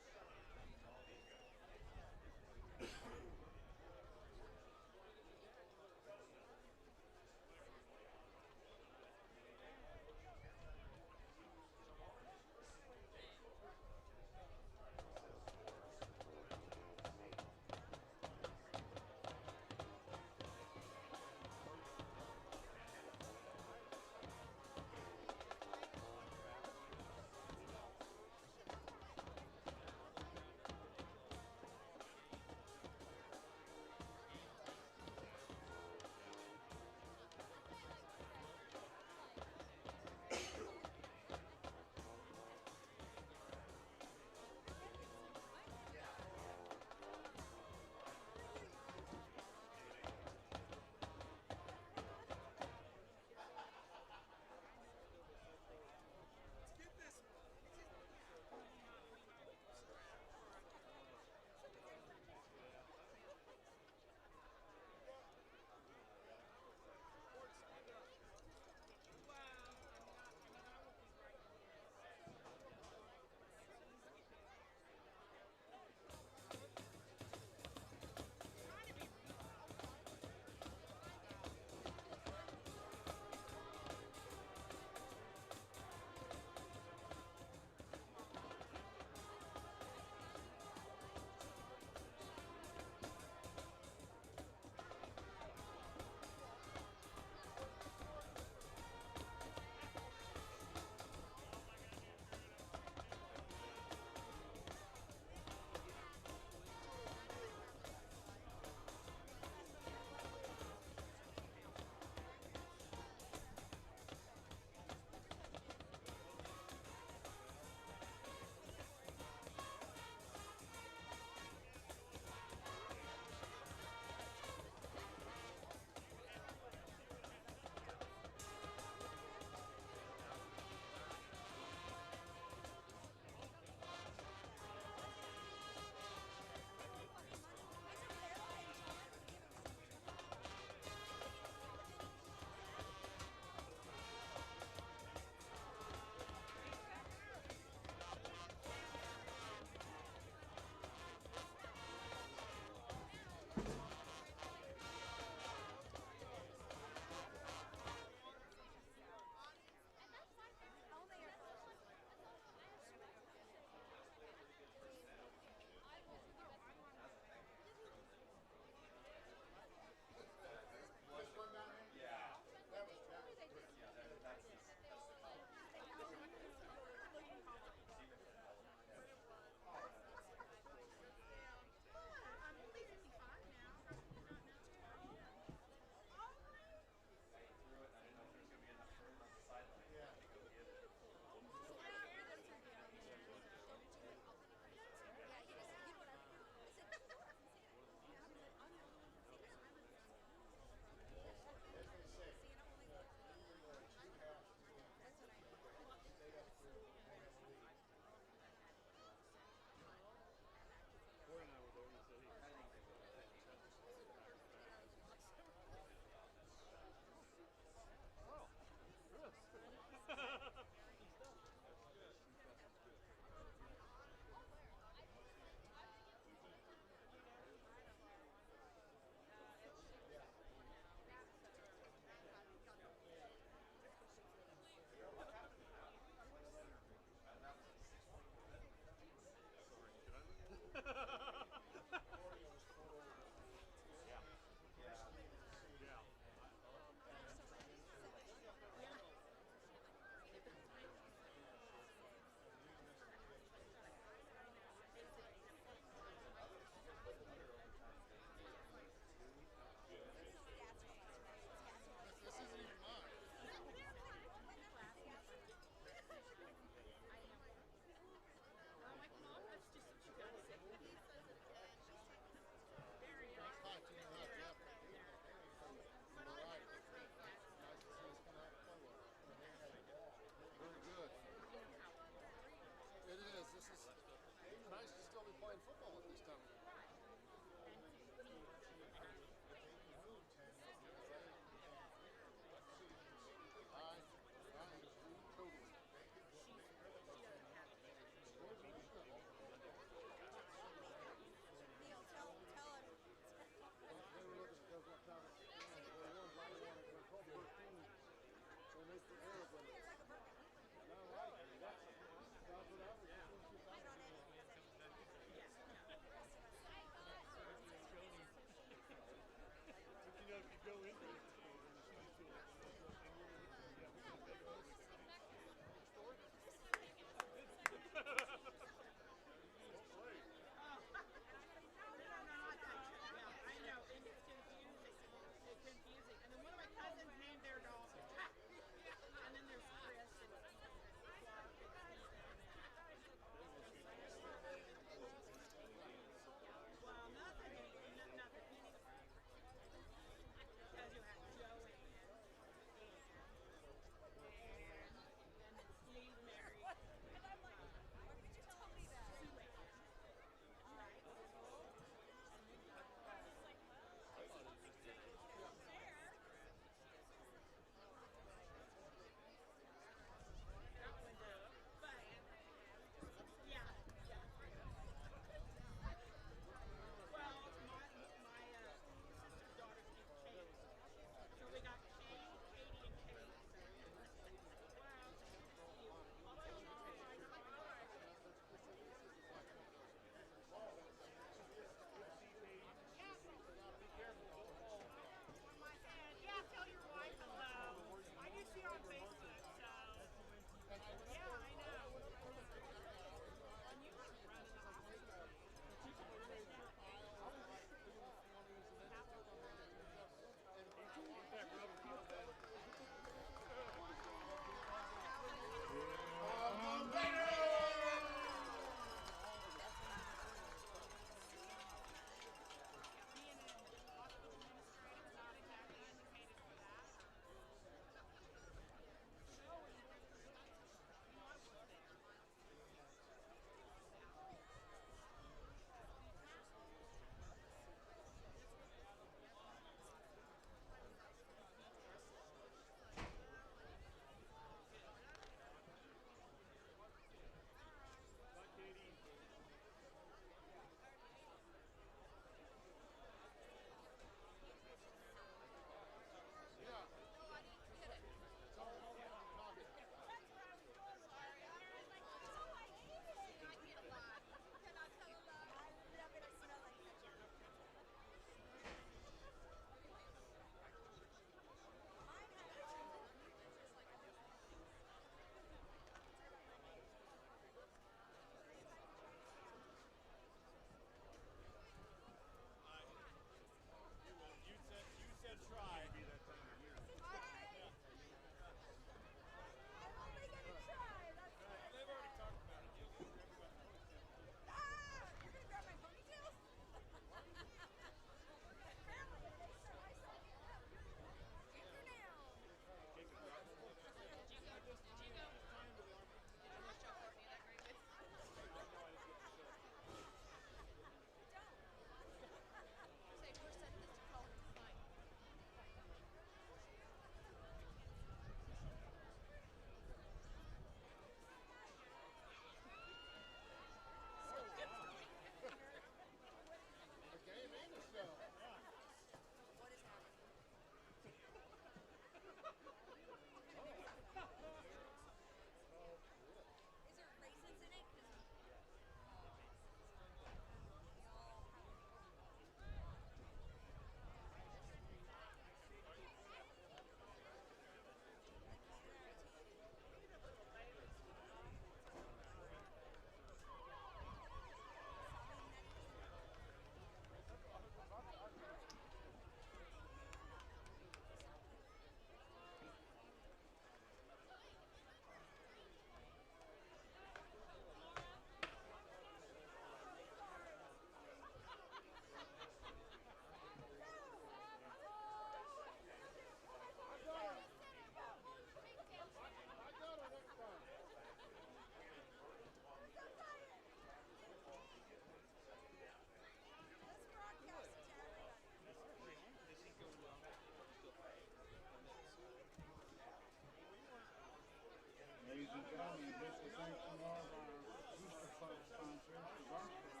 And just to thank some more of our Booster Club sponsors, Augusta,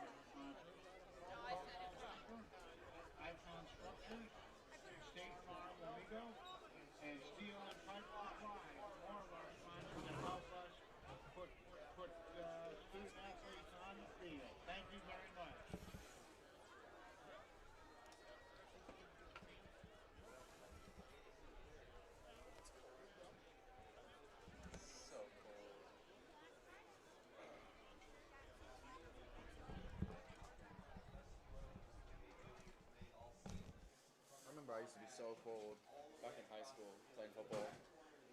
our sponsors, Icon Structures, State Farm Wamego, and Steel and Pipe Supply, more of our sponsors that help us put student athletes on the field. Thank you very much. I remember I used to be so cold back in high school playing football.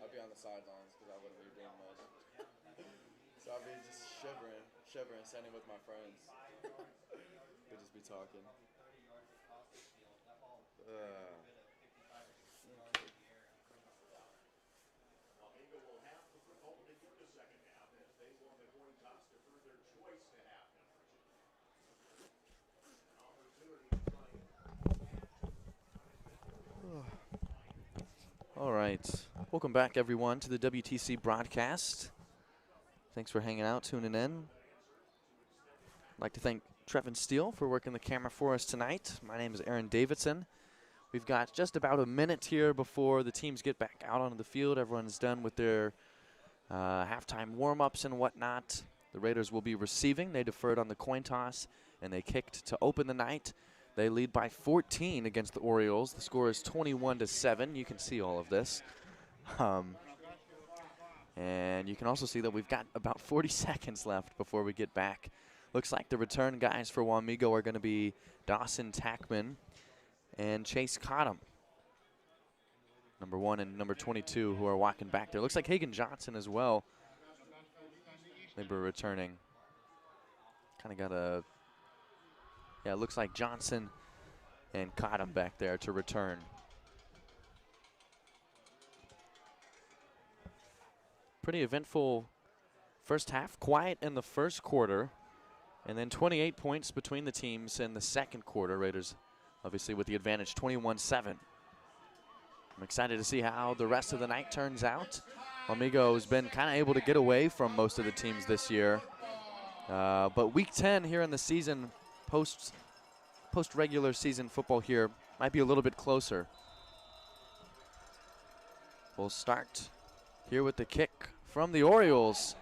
I'd be on the sidelines because I wouldn't be doing much. So I'd be just shivering, standing with my friends. We'd just be talking. All right. Welcome back, everyone, to the WTC broadcast. Thanks for hanging out, tuning in. I'd like to thank Trevin Steele for working the camera for us tonight. My name is Aaron Davidson. We've got just about a minute here before the teams get back out onto the field. Everyone's done with their halftime warm-ups and whatnot. The Raiders will be receiving. They deferred on the coin toss, and they kicked to open the night. They lead by 14 against the Orioles. The score is 21-7. You can see all of this. And you can also see that we've got about 40 seconds left before we get back. Looks like the return guys for Wamego are going to be Dawson Tackman and Chase Cottom. Number 1 and number 22 who are walking back there. Looks like Hagan Johnson as well. They were returning. Kind of got a, yeah, it looks like Johnson and Cottom back there to return. Pretty eventful first half. Quiet in the first quarter. And then 28 points between the teams in the second quarter. Raiders obviously with the advantage, 21-7. I'm excited to see how the rest of the night turns out. Wamego has been kind of able to get away from most of the teams this year. But week 10 here in the season, post-regular season football here, might be a little bit closer. We'll start here with the kick from the Orioles.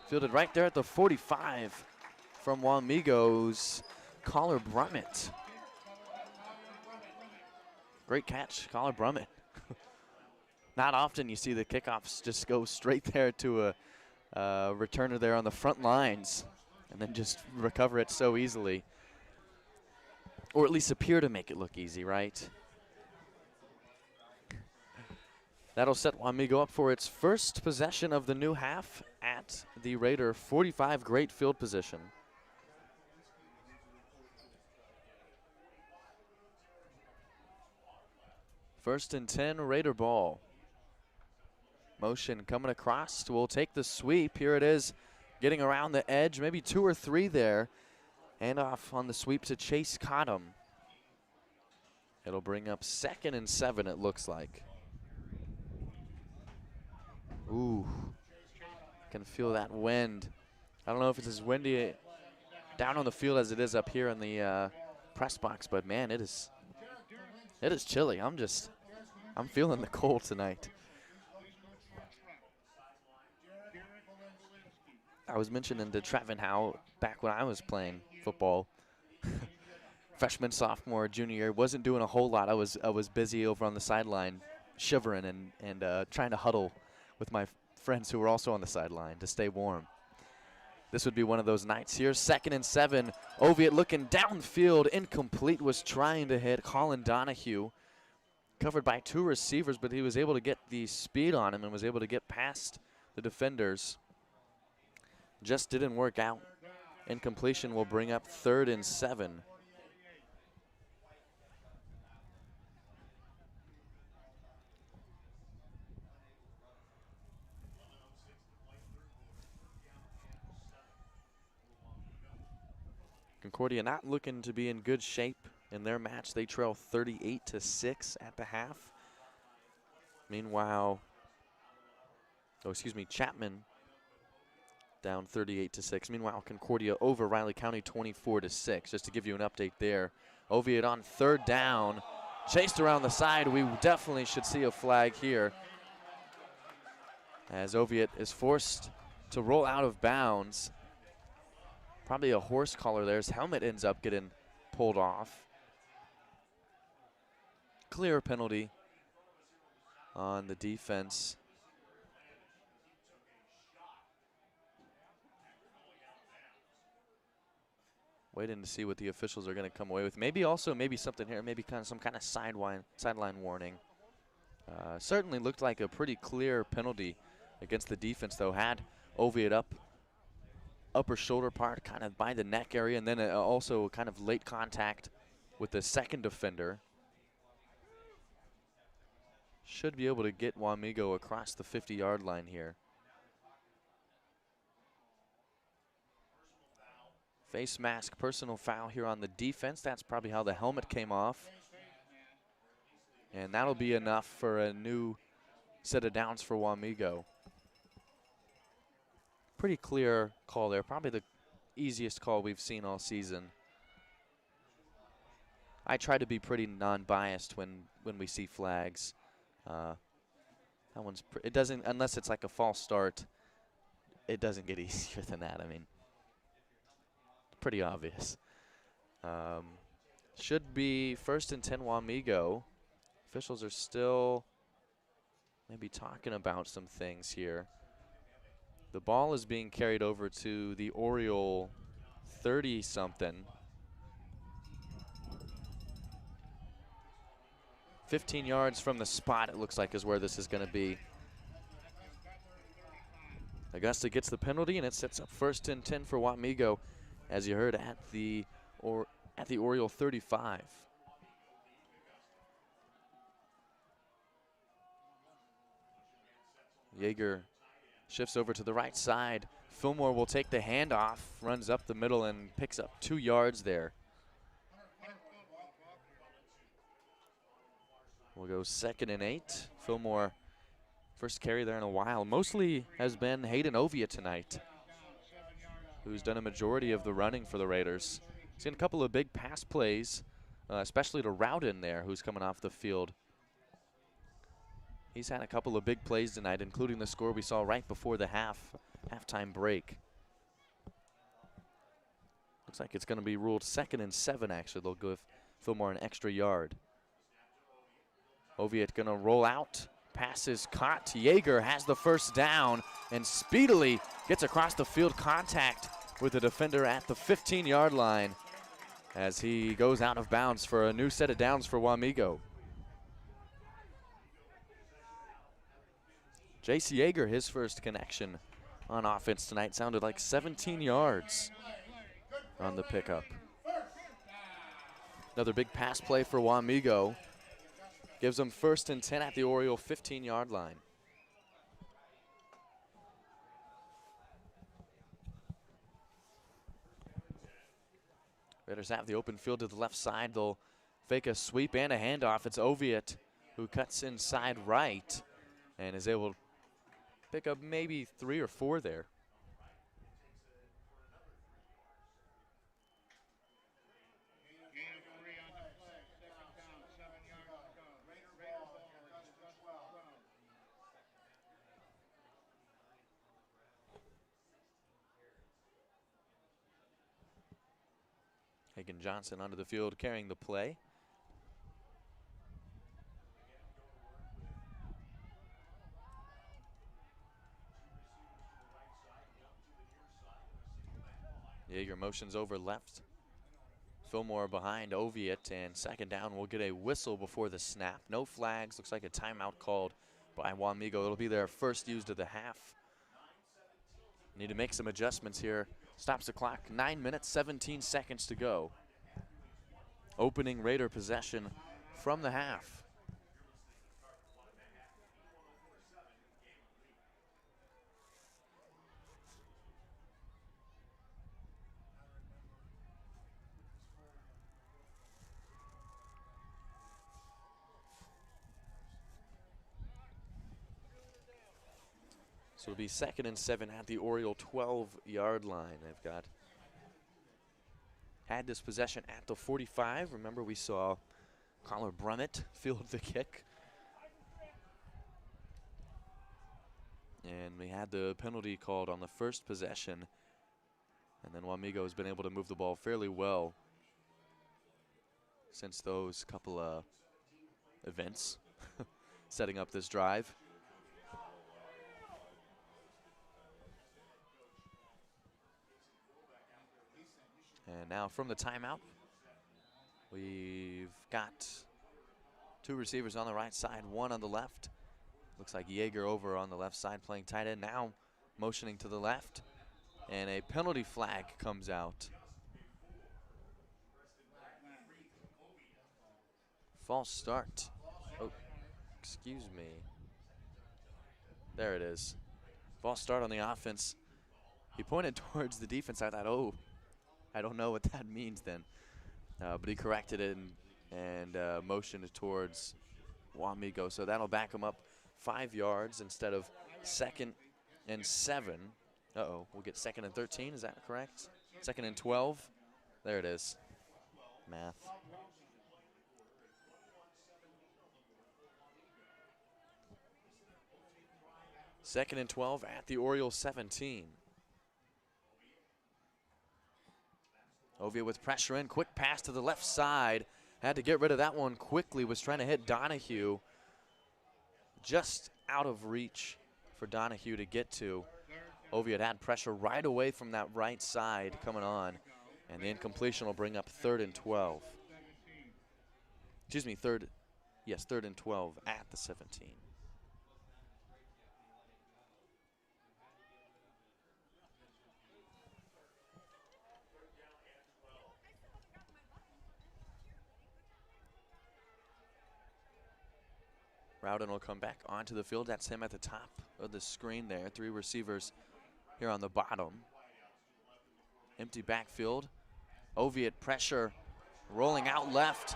Fielded right there at the 45 from Wamego's Collar Brummett. Great catch, Collar Brummett. Not often you see the kickoffs just go straight there to a returner there on the front lines and then just recover it so easily. Or at least appear to make it look easy, right? That'll set Wamego up for its first possession of the new half at the Raider 45. Great field position. First and 10, Raider ball. Motion coming across. We'll take the sweep. Here it is, getting around the edge, maybe 2 or 3 there. And off on the sweep to Chase Cottom. It'll bring up 2nd and 7, it looks like. Ooh, can feel that wind. I don't know if it's as windy down on the field as it is up here in the press box, but man, it is chilly. I'm feeling the cold tonight. I was mentioning to Trevin how back when I was playing football, freshman, sophomore, junior year, wasn't doing a whole lot. I was busy over on the sideline, shivering and trying to huddle with my friends who were also on the sideline to stay warm. This would be one of those nights here. 2nd and 7. Oviatt looking downfield, incomplete, was trying to hit Colin Donahue. Covered by 2 receivers, but he was able to get the speed on him and was able to get past the defenders. Just didn't work out. Incompletion will bring up 3rd and 7. Concordia not looking to be in good shape in their match. They trail 38-6 at the half. Meanwhile, Chapman down 38-6. Meanwhile, Concordia over Riley County 24-6. Just to give you an update there. Oviatt on third down, chased around the side. We definitely should see a flag here, as Oviatt is forced to roll out of bounds. Probably a horse collar there. His helmet ends up getting pulled off. Clear penalty on the defense. Waiting to see what the officials are going to come away with. Maybe something here, maybe some kind of sideline warning. Certainly looked like a pretty clear penalty against the defense, though. Had Oviatt upper shoulder part, kind of by the neck area, and then also kind of late contact with the second defender. Should be able to get Wamego across the 50-yard line here. Face mask, personal foul here on the defense. That's probably how the helmet came off. And that'll be enough for a new set of downs for Wamego. Pretty clear call there. Probably the easiest call we've seen all season. I try to be pretty non-biased when we see flags. That one's it doesn't, unless it's like a false start, it doesn't get easier than that. I mean, pretty obvious. Should be 1st and 10 Wamego. Officials are still maybe talking about some things here. The ball is being carried over to the Oriole 30-something. 15 yards from the spot, it looks like, is where this is going to be. Augusta gets the penalty, and it sets up 1st and 10 for Wamego, as you heard, at the Oriole 35. Yeager shifts over to the right side. Fillmore will take the handoff, runs up the middle, and picks up 2 yards there. We'll go 2nd and 8. Fillmore, first carry there in a while. Mostly has been Hayden Oviatt tonight, who's done a majority of the running for the Raiders. Seen a couple of big pass plays, especially to Rowden there, who's coming off the field. He's had a couple of big plays tonight, including the score we saw right before the halftime break. Looks like it's going to be ruled 2nd and 7, actually. They'll give Fillmore an extra yard. Oviatt going to roll out. Pass is caught. Yeager has the first down and speedily gets across the field, contact with the defender at the 15-yard line as he goes out of bounds for a new set of downs for Wamego. J.C. Yeager, his first connection on offense tonight, sounded like 17 yards on the pickup. Another big pass play for Wamego. Gives them 1st and 10 at the Oriole 15-yard line. Raiders have the open field to the left side. They'll fake a sweep and a handoff. It's Oviatt who cuts inside right and is able to pick up maybe 3 or 4 there. Hagan Johnson onto the field carrying the play. Yeager motions over left. Fillmore behind Oviatt, and 2nd down. We'll get a whistle before the snap. No flags. Looks like a timeout called by Wamego. It'll be their first used of the half. Need to make some adjustments here. Stops the clock. 9 minutes, 17 seconds to go. Opening Raider possession from the half. So it'll be 2nd and 7 at the Oriole 12-yard line. They've had this possession at the 45. Remember, we saw Connor Brummett field the kick. And we had the penalty called on the first possession. And then Wamego has been able to move the ball fairly well since those couple of events setting up this drive. And now from the timeout, we've got 2 receivers on the right side, 1 on the left. Looks like Yeager over on the left side playing tight end, now motioning to the left. And a penalty flag comes out. False start. Oh, excuse me. There it is. False start on the offense. He pointed towards the defense. I thought, oh, I don't know what that means then. But he corrected it and motioned towards Wamego. So that'll back him up 5 yards instead of 2nd and 7. Uh-oh, we'll get 2nd and 13, is that correct? 2nd and 12. There it is. Math. Second and 12 at the Orioles 17. Ovia with pressure in, quick pass to the left side. Had to get rid of that one quickly, was trying to hit Donahue. Just out of reach for Donahue to get to. Ovia had pressure right away from that right side coming on. And the incompletion will bring up 3rd and 12. Excuse me, 3rd and 12 at the 17. Rowden will come back onto the field. That's him at the top of the screen there. 3 receivers here on the bottom. Empty backfield. Oviatt pressure rolling out left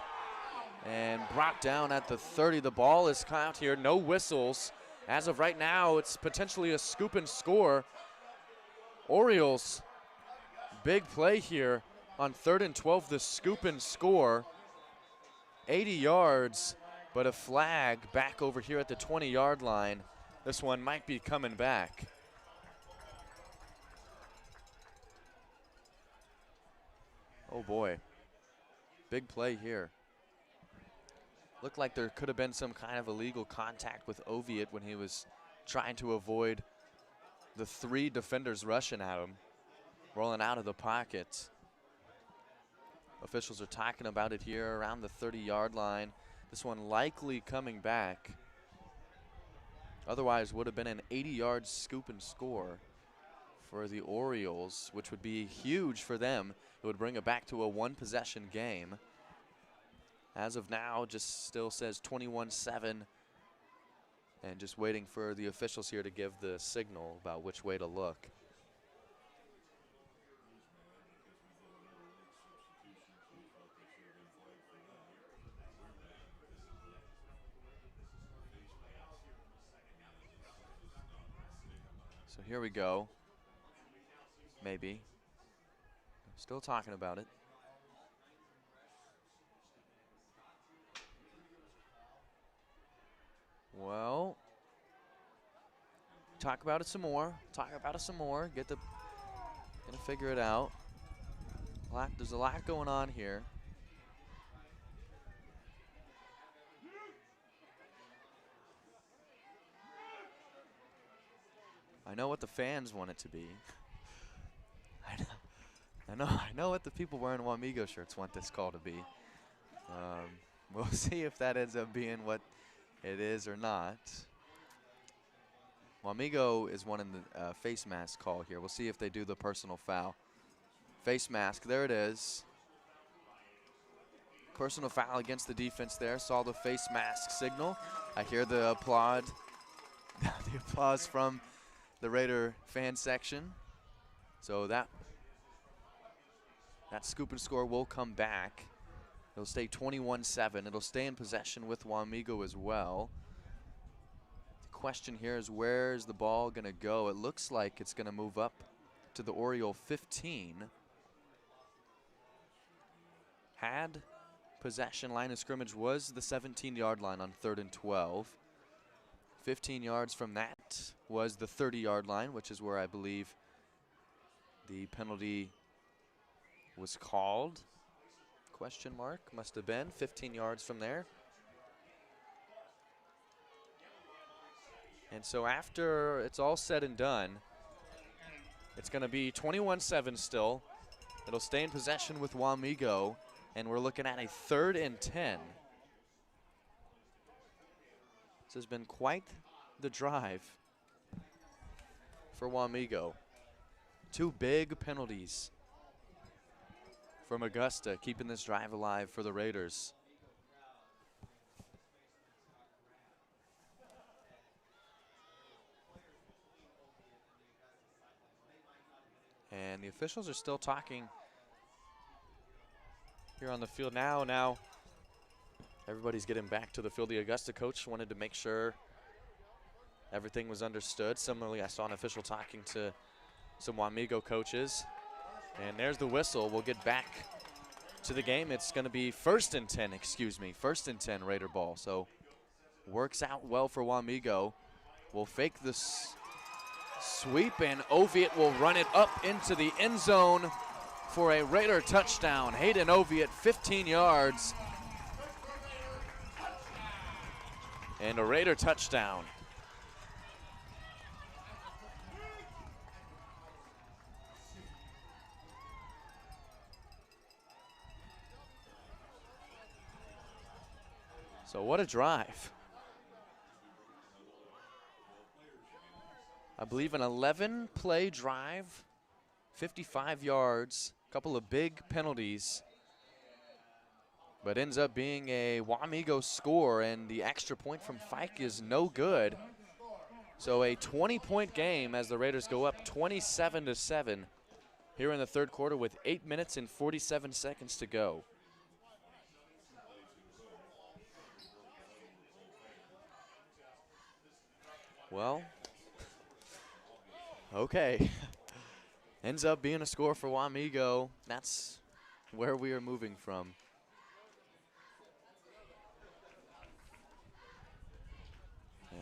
and brought down at the 30. The ball is caught here. No whistles. As of right now, it's potentially a scoop and score. Orioles, big play here on 3rd and 12. The scoop and score. 80 yards. But a flag back over here at the 20-yard line. This one might be coming back. Oh boy, big play here. Looked like there could have been some kind of illegal contact with Oviatt when he was trying to avoid the 3 defenders rushing at him, rolling out of the pocket. Officials are talking about it here around the 30-yard line. This one likely coming back. Otherwise would have been an 80-yard scoop and score for the Orioles, which would be huge for them. It would bring it back to a 1-possession game. As of now, just still says 21-7. And just waiting for the officials here to give the signal about which way to look. So here we go. Maybe. Still talking about it. Well, talk about it some more. Talk about it some more. Gonna figure it out. There's a lot going on here. I know what the fans want it to be. I know what the people wearing Wamego shirts want this call to be. We'll see if that ends up being what it is or not. Wamego is wanting the face mask call here. We'll see if they do the personal foul. Face mask, there it is. Personal foul against the defense there. Saw the face mask signal. I hear the applaud. The applause from the Raider fan section. So that scoop and score will come back. It'll stay 21-7. It'll stay in possession with Wamego as well. question here is, where's the ball going to go? It looks like it's going to move up to the Oriole 15. Had possession, line of scrimmage was the 17-yard line on 3rd and 12. 15 yards from that was the 30-yard line, which is where I believe the penalty was called. Question mark, must have been 15 yards from there. And so after it's all said and done, it's going to be 21-7 still. It'll stay in possession with Wamego, and we're looking at a 3rd and 10. This has been quite the drive for Wamego. 2 big penalties from Augusta, keeping this drive alive for the Raiders. And the officials are still talking here on the field now. Now everybody's getting back to the field. The Augusta coach wanted to make sure everything was understood. Similarly, I saw an official talking to some Wamego coaches. And there's the whistle. We'll get back to the game. It's going to be 1st and 10, excuse me. 1st and 10 Raider ball. So works out well for Wamego. We'll fake this sweep, and Oviatt will run it up into the end zone for a Raider touchdown. Hayden Oviatt, 15 yards. And a Raider touchdown. So what a drive. I believe an 11-play drive, 55 yards, a couple of big penalties, but ends up being a Wamego score, and the extra point from Fike is no good. So a 20-point game as the Raiders go up 27-7 here in the 3rd quarter with 8 minutes and 47 seconds to go. Well, okay. Ends up being a score for Wamego. That's where we are moving from.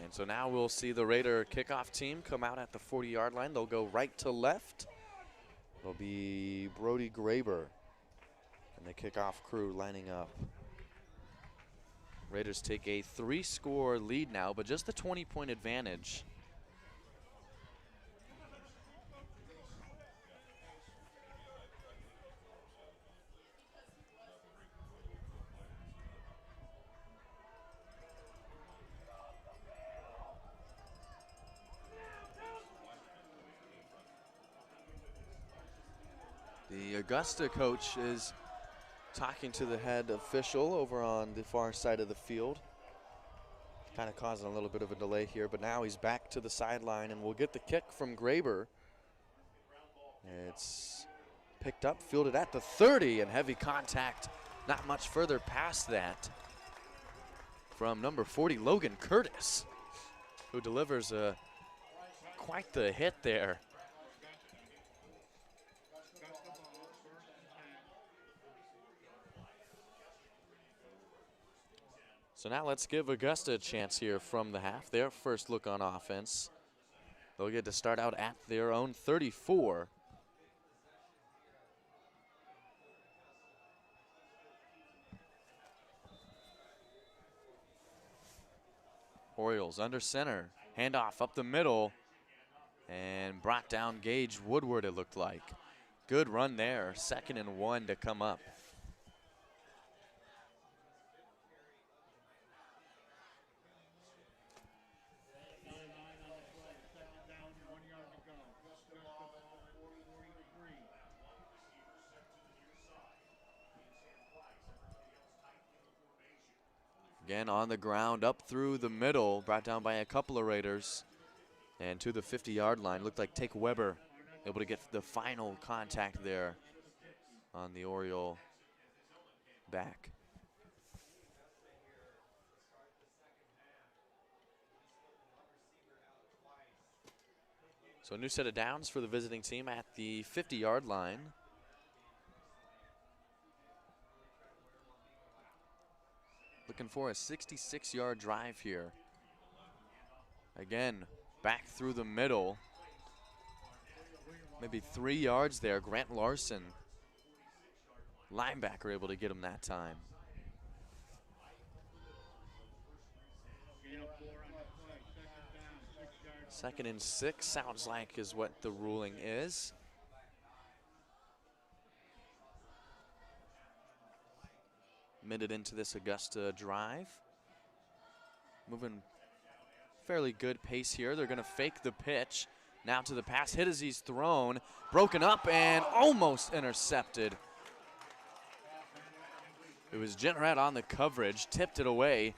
And so now we'll see the Raider kickoff team come out at the 40-yard line. They'll go right to left. It'll be Brody Graber and the kickoff crew lining up. Raiders take a 3-score lead now, but just a 20-point advantage. The Augusta coach is talking to the head official over on the far side of the field. Kind of causing a little bit of a delay here, but now he's back to the sideline, and we'll get the kick from Graber. It's picked up, fielded at the 30, and heavy contact not much further past that from number 40, Logan Curtis, who delivers quite the hit there. So now let's give Augusta a chance here from the half. Their first look on offense. They'll get to start out at their own 34. Orioles under center. Handoff up the middle. And brought down Gage Woodward, it looked like. Good run there. 2nd and 1 to come up. Again on the ground, up through the middle, brought down by a couple of Raiders. And to the 50-yard line, looked like Take Weber able to get the final contact there on the Oriole back. So a new set of downs for the visiting team at the 50-yard line. Looking for a 66-yard drive here. Again, back through the middle. Maybe 3 yards there. Grant Larson, linebacker, able to get him that time. Second and 6 sounds like is what the ruling is. Minute into this Augusta drive. Moving fairly good pace here. They're going to fake the pitch. Now to the pass, hit as he's thrown. Broken up and almost intercepted. It was Jenrette on the coverage, tipped it away,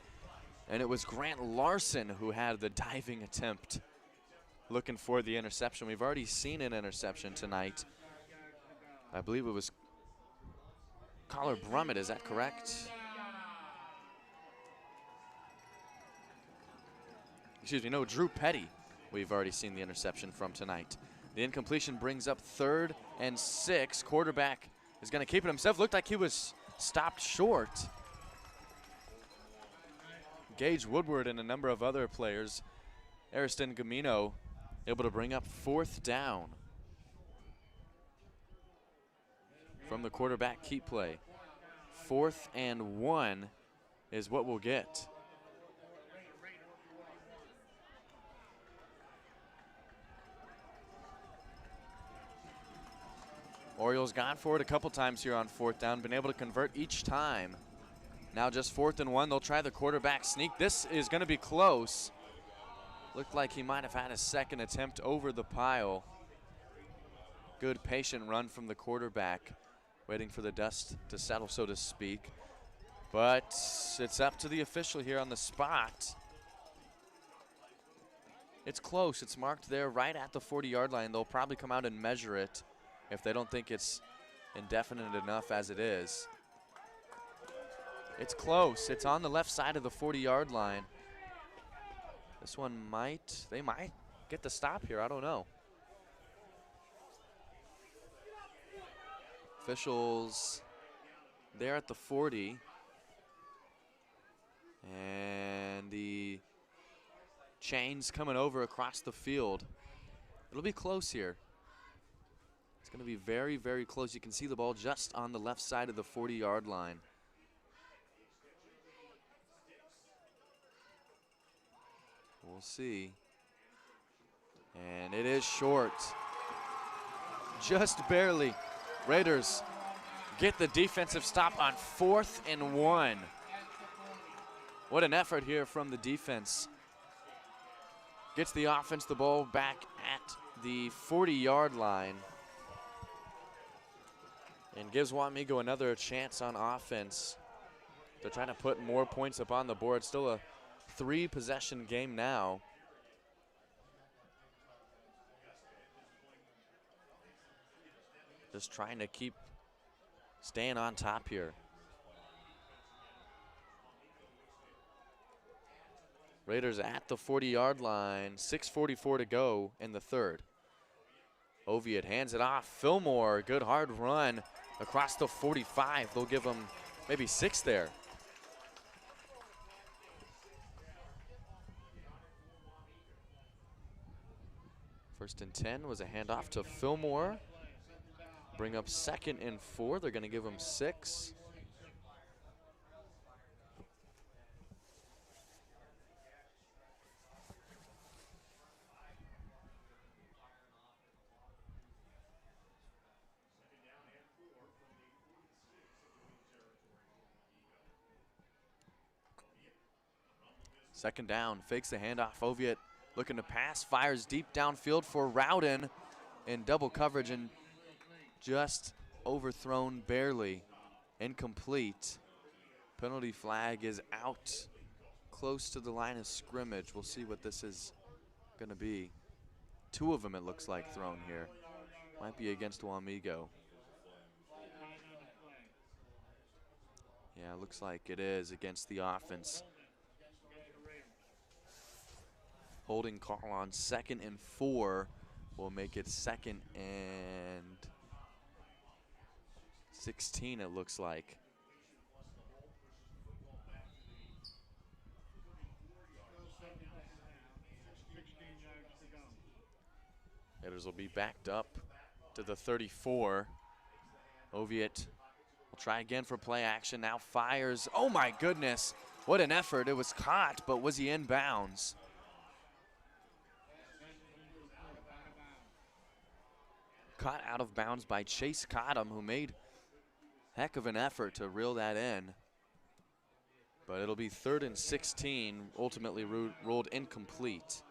and it was Grant Larson who had the diving attempt, looking for the interception. We've already seen an interception tonight. I believe it was Collar Brummett, is that correct? Excuse me, no, Drew Petty. We've already seen the interception from tonight. The incompletion brings up 3rd and 6. Quarterback is going to keep it himself. Looked like he was stopped short. Gage Woodward and a number of other players. Ariston Gamino able to bring up 4th down from the quarterback keep play. 4th and 1 is what we'll get. Orioles gone for it a couple times here on 4th down, been able to convert each time. Now just 4th and 1, they'll try the quarterback sneak. This is going to be close. Looked like he might have had a second attempt over the pile. Good patient run from the quarterback, waiting for the dust to settle, so to speak. But it's up to the official here on the spot. It's close, it's marked there right at the 40-yard line. They'll probably come out and measure it if they don't think it's indefinite enough as it is. It's close. It's on the left side of the 40-yard line. This one they might get the stop here. I don't know. Officials there at the 40. And the chains coming over across the field. It'll be close here. It's going to be very, very close. You can see the ball just on the left side of the 40-yard line. We'll see. And it is short. Just barely. Raiders get the defensive stop on 4th and 1. What an effort here from the defense. Gets the offense the ball back at the 40-yard line. And gives Wamego another chance on offense. They're trying to put more points up on the board. Still a 3-possession game now. Just trying to keep staying on top here. Raiders at the 40-yard line. 6:44 to go in the 3rd. Oviatt hands it off. Fillmore, good hard run across the 45. They'll give him maybe 6 there. First and 10 was a handoff to Fillmore. Bring up 2nd and 4. They're going to give him 6. Second down, fakes the handoff. Oviatt looking to pass, fires deep downfield for Rowden in double coverage and just overthrown barely. Incomplete. Penalty flag is out close to the line of scrimmage. We'll see what this is going to be. 2 of them, it looks like, thrown here. Might be against Wamego. Yeah, it looks like it is against the offense. Holding call on 2nd and 4 will make it 2nd and 16, it looks like. Still 2nd down, 16 yards to go. Hitters will be backed up to the 34. Oviatt will try again for play action. Now fires. Oh my goodness. What an effort. It was caught, but was he in bounds? Caught out of bounds by Chase Cottom, who made heck of an effort to reel that in. But it'll be 3rd and 16, ultimately ruled incomplete.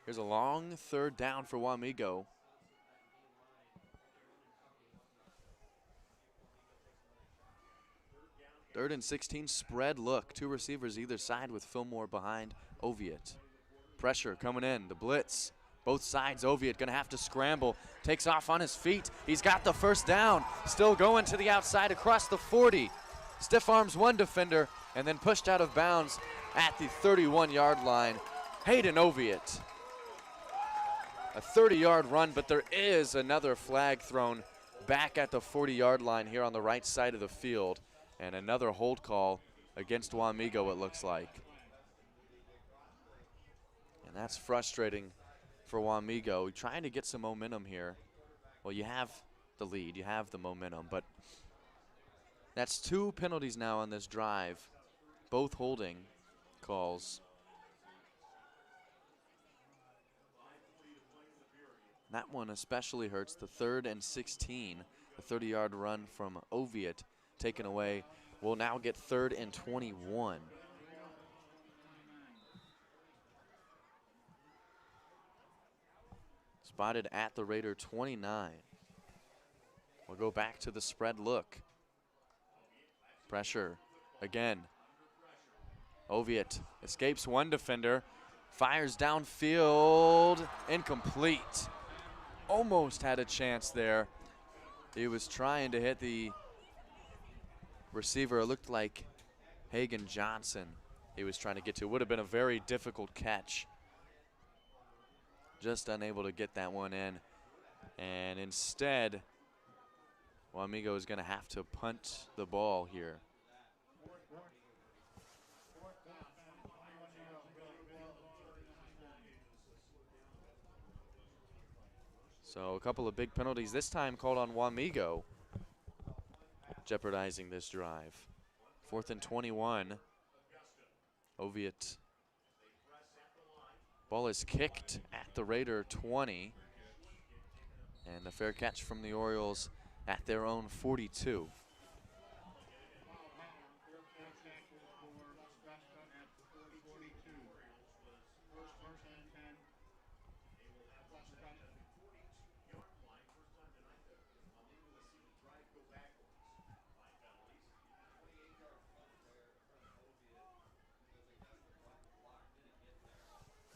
Here's a long 3rd down for Wamego. Third and 16, spread look. 2 receivers either side with Fillmore behind Oviatt. Pressure coming in, the blitz. Both sides, Oviatt gonna have to scramble. Takes off on his feet. He's got the 1st down. Still going to the outside across the 40. Stiff arms one defender and then pushed out of bounds at the 31-yard line. Hayden Oviatt. A 30-yard run, but there is another flag thrown back at the 40-yard line here on the right side of the field. And another hold call against Wamego, it looks like. And that's frustrating for Wamego. Trying to get some momentum here. Well, you have the lead, you have the momentum, but that's 2 penalties now on this drive, both holding calls. That one especially hurts. The 3rd and 16, the 30-yard run from Oviatt taken away. We'll now get 3rd and 21. Spotted at the Raider 29. We'll go back to the spread look. Pressure again. Oviatt escapes one defender, fires downfield, incomplete. Almost had a chance there. He was trying to hit the receiver. It looked like Hagan Johnson he was trying to get to. Would have been a very difficult catch. Just unable to get that one in. And instead, Wamego is going to have to punt the ball here. So a couple of big penalties this time called on Wamego, jeopardizing this drive. 4th and 21. Oviatt. Ball is kicked at the Raider 20. And a fair catch from the Orioles at their own 42.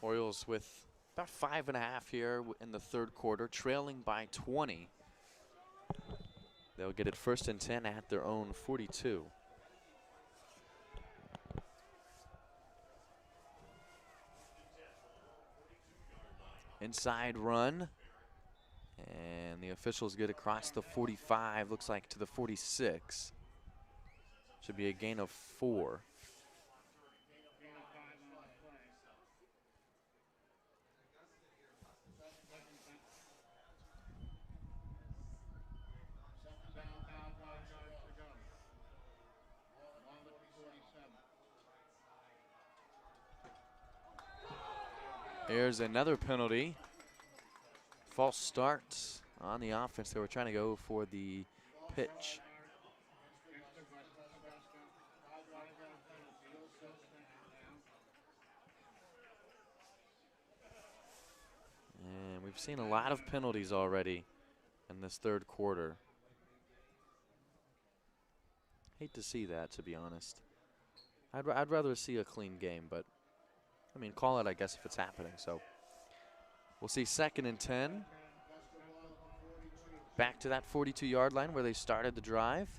Orioles with about 5.5 here in the 3rd quarter, trailing by 20. They'll get it 1st and 10 at their own 42. Inside run, and the officials get across the 45, looks like to the 46. Should be a gain of 4. Here's another penalty. False start on the offense. They were trying to go for the pitch. And we've seen a lot of penalties already in this 3rd quarter. Hate to see that, to be honest. I'd rather see a clean game, but I mean, call it, I guess, if it's happening. So we'll see 2nd and 10 back to that 42-yard line where they started the drive.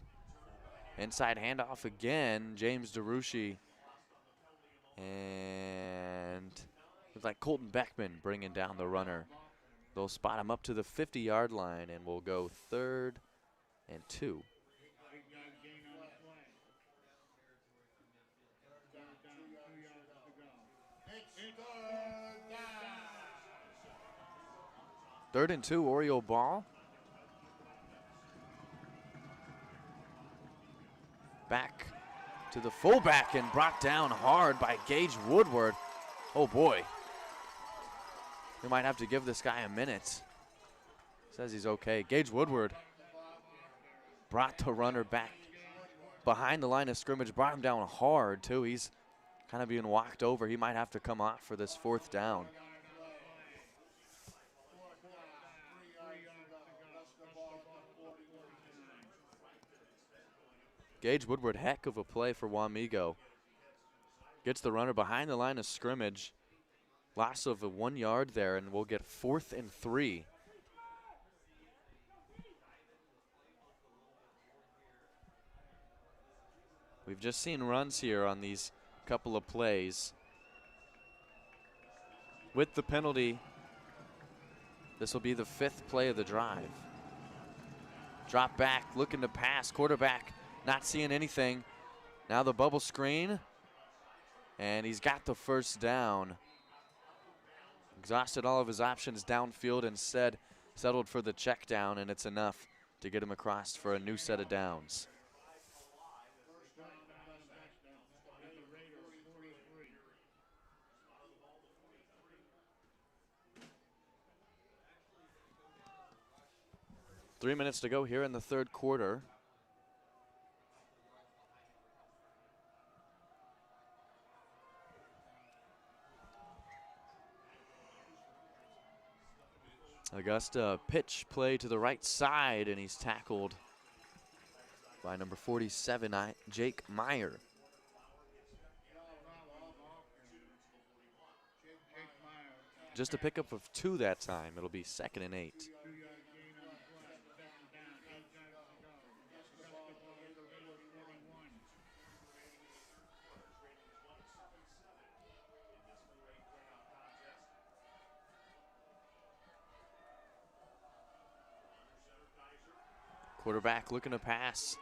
Inside handoff again, James DeRushi. And it's like Colton Beckman bringing down the runner. They'll spot him up to the 50-yard line, and we'll go 3rd and 2. Third and 2, Oriole ball. Back to the fullback and brought down hard by Gage Woodward. Oh boy. We might have to give this guy a minute. Says he's okay. Gage Woodward brought the runner back behind the line of scrimmage, brought him down hard too. He's kind of being walked over. He might have to come off for this 4th down. Gage Woodward, heck of a play for Wamego. Gets the runner behind the line of scrimmage. Loss of 1 yard there, and we'll get 4th and 3. We've just seen runs here on these couple of plays. With the penalty, this will be the 5th play of the drive. Drop back, looking to pass, quarterback not seeing anything. Now the bubble screen, and he's got the first down. Exhausted all of his options downfield, instead settled for the check down, and it's enough to get him across for a new set of downs. Three minutes to go here in the 3rd quarter. Augusta pitch play to the right side, and he's tackled by number 47, Jake Meyer. Just a pickup of 2 that time. It'll be 2nd and 8. Quarterback looking to pass.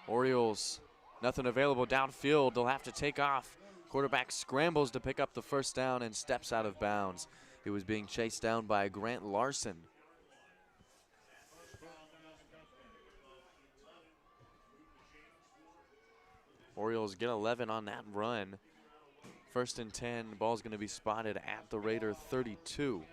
Orioles, nothing available downfield. They'll have to take off. Quarterback scrambles to pick up the first down and steps out of bounds. He was being chased down by Grant Larson. Orioles get 11 on that run. 1st and 10, the ball's going to be spotted at the Raider 32.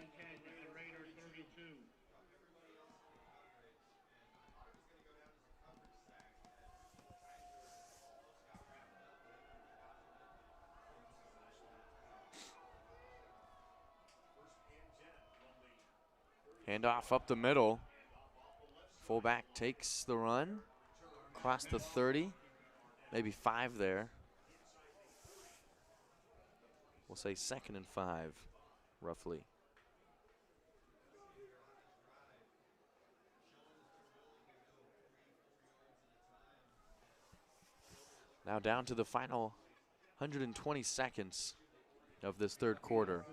Handoff up the middle. Fullback takes the run across the 30, maybe 5 there. We'll say 2nd and 5, roughly. Now down to the final 120 seconds of this 3rd quarter.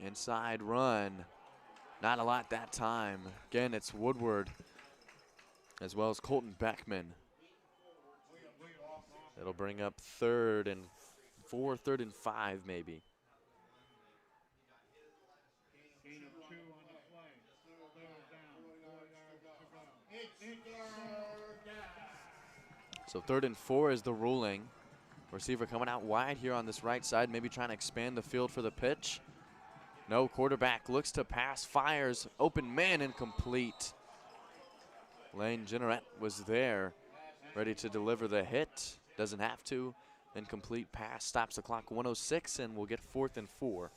Inside run, not a lot that time. Again, it's Woodward as well as Colton Beckman. It'll bring up 3rd and 4, 3rd and 5 maybe. So 3rd and 4 is the ruling. Receiver coming out wide here on this right side, maybe trying to expand the field for the pitch. No, quarterback looks to pass, fires, open man, incomplete. Lane Jenneret was there, ready to deliver the hit. Doesn't have to. Incomplete pass, stops the clock, 1:06, and we'll get 4th and 4.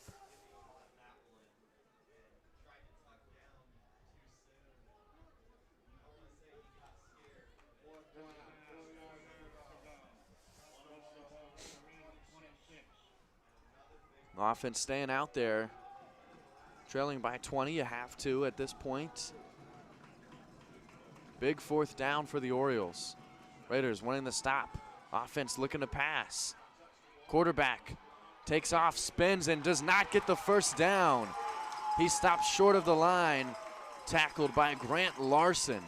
Offense staying out there. Trailing by 20, you have to at this point. Big 4th down for the Orioles. Raiders winning the stop. Offense looking to pass. Quarterback takes off, spins, and does not get the first down. He stops short of the line, tackled by Grant Larson.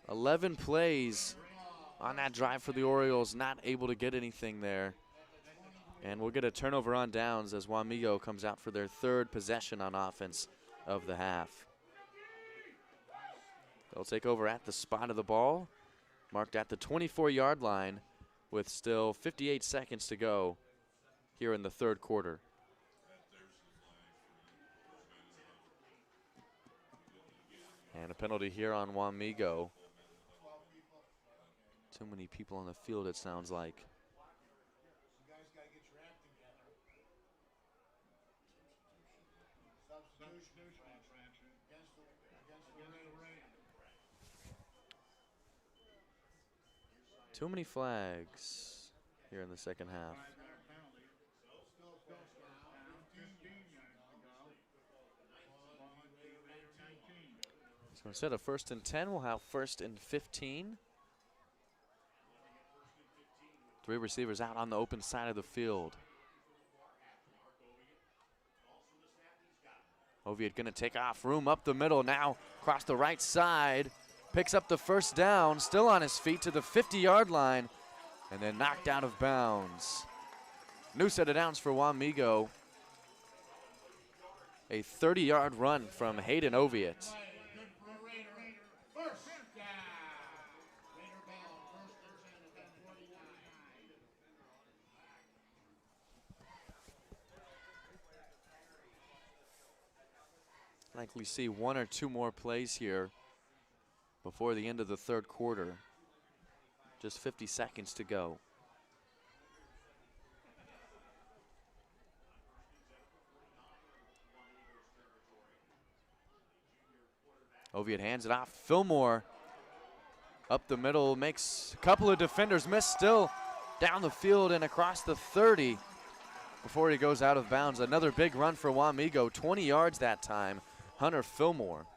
"11 plays on that drive for the Orioles, not able to get anything there. And we'll get a turnover on downs as Wamego comes out for their 3rd possession on offense of the half. They'll take over at the spot of the ball, marked at the 24-yard line with still 58 seconds to go here in the 3rd quarter. And a penalty here on Wamego. Too many people on the field, it sounds like. You guys got to get your act together. Substitution infraction against the Raiders. Too many flags here in the second half. So instead of 1st and 10, we'll have 1st and 15. 3 receivers out on the open side of the field. Oviatt going to take off, room up the middle now, across the right side. Picks up the first down, still on his feet to the 50-yard line, and then knocked out of bounds. New set of downs for Wamego. A 30-yard run from Hayden Oviatt. Likely see 1 or 2 more plays here before the end of the 3rd quarter. Just 50 seconds to go. Oviatt hands it off. Fillmore up the middle, makes a couple of defenders miss, still down the field and across the 30 before he goes out of bounds. Another big run for Wamego, 20 yards that time. Hunter Fillmore.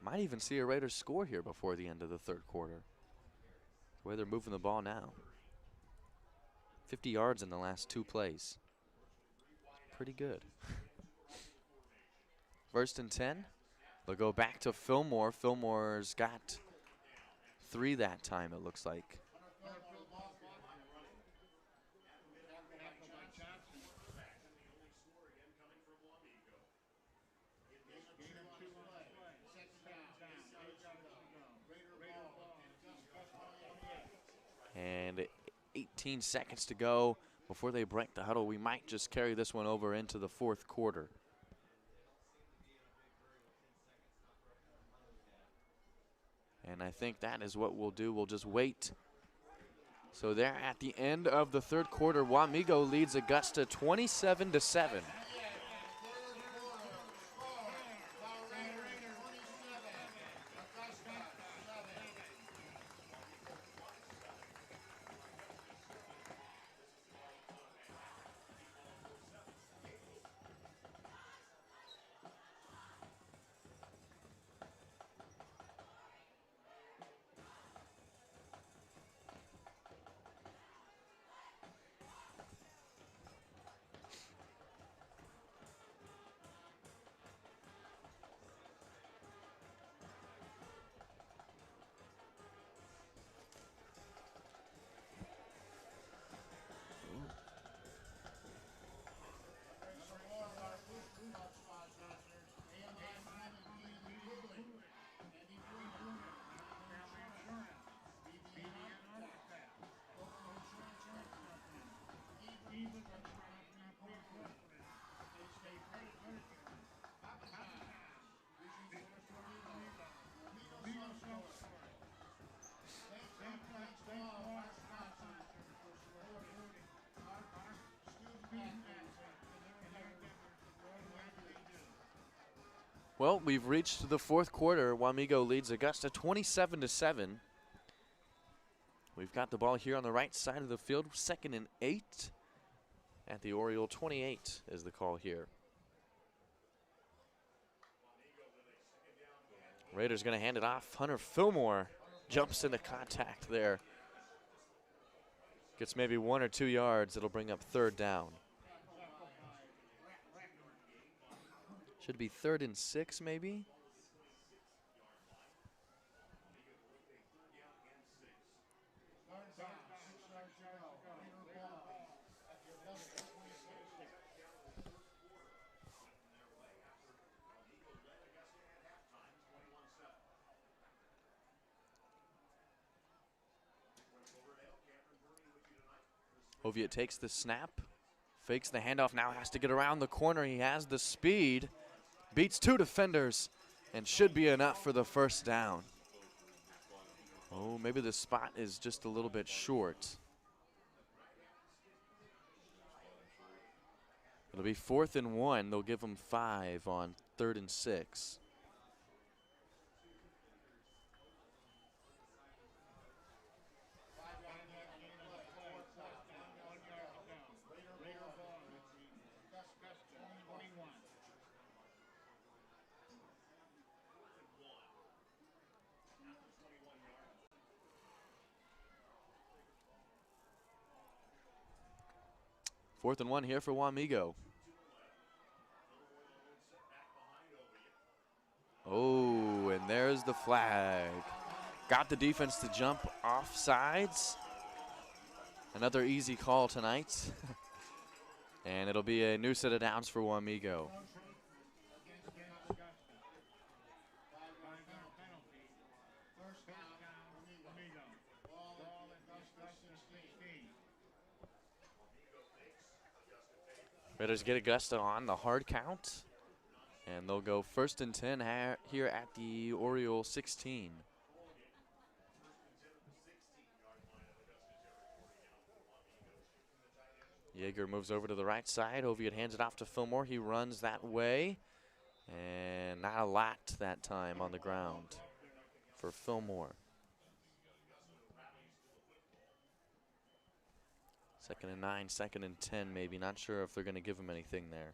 Might even see a Raiders score here before the end of the 3rd quarter. The way they're moving the ball now. 50 yards in the last 2 plays. Pretty good. 1st and 10. They'll go back to Fillmore. Fillmore's got 3 that time, it looks like. And 18 seconds to go before they break the huddle. We might just carry this one over into the 4th quarter. And I think that is what we'll do. We'll just wait. So there at the end of the 3rd quarter, Wamego leads Augusta 27-7. Well, we've reached the fourth quarter. Wamego leads Augusta 27-7. We've got the ball here on the right side of the field, 2nd and 8 at the Oriole. 28 is the call here. Raiders going to hand it off. Hunter Fillmore jumps into contact there. Gets maybe 1 or 2 yards. It'll bring up 3rd down. Should be 3rd and 6 maybe. Oviatt takes the snap, fakes the handoff, now has to get around the corner. He has the speed, beats 2 defenders, and should be enough for the 1st down. Oh, maybe the spot is just a little bit short. It'll be 4th and 1. They'll give him 5 on 3rd and 6. Fourth and 1 here for Wamego. Oh, and there's the flag. Got the defense to jump off sides. Another easy call tonight. And it'll be a new set of downs for Wamego. Raiders get Augusta on the hard count, and they'll go 1st and 10 here at the Oriole 16. Yeager moves over to the right side. Oviatt hands it off to Fillmore. He runs that way, and not a lot that time on the ground for Fillmore. 2nd and 9, 2nd and 10 maybe. Not sure if they're going to give him anything there.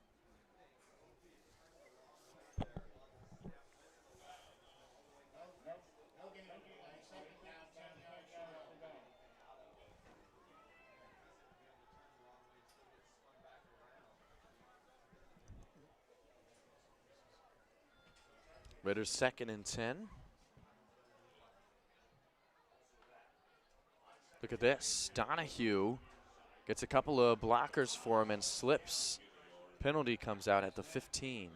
Raiders 2nd and 10. Look at this. Donahue gets a couple of blockers for him and slips. Penalty comes out at the 15.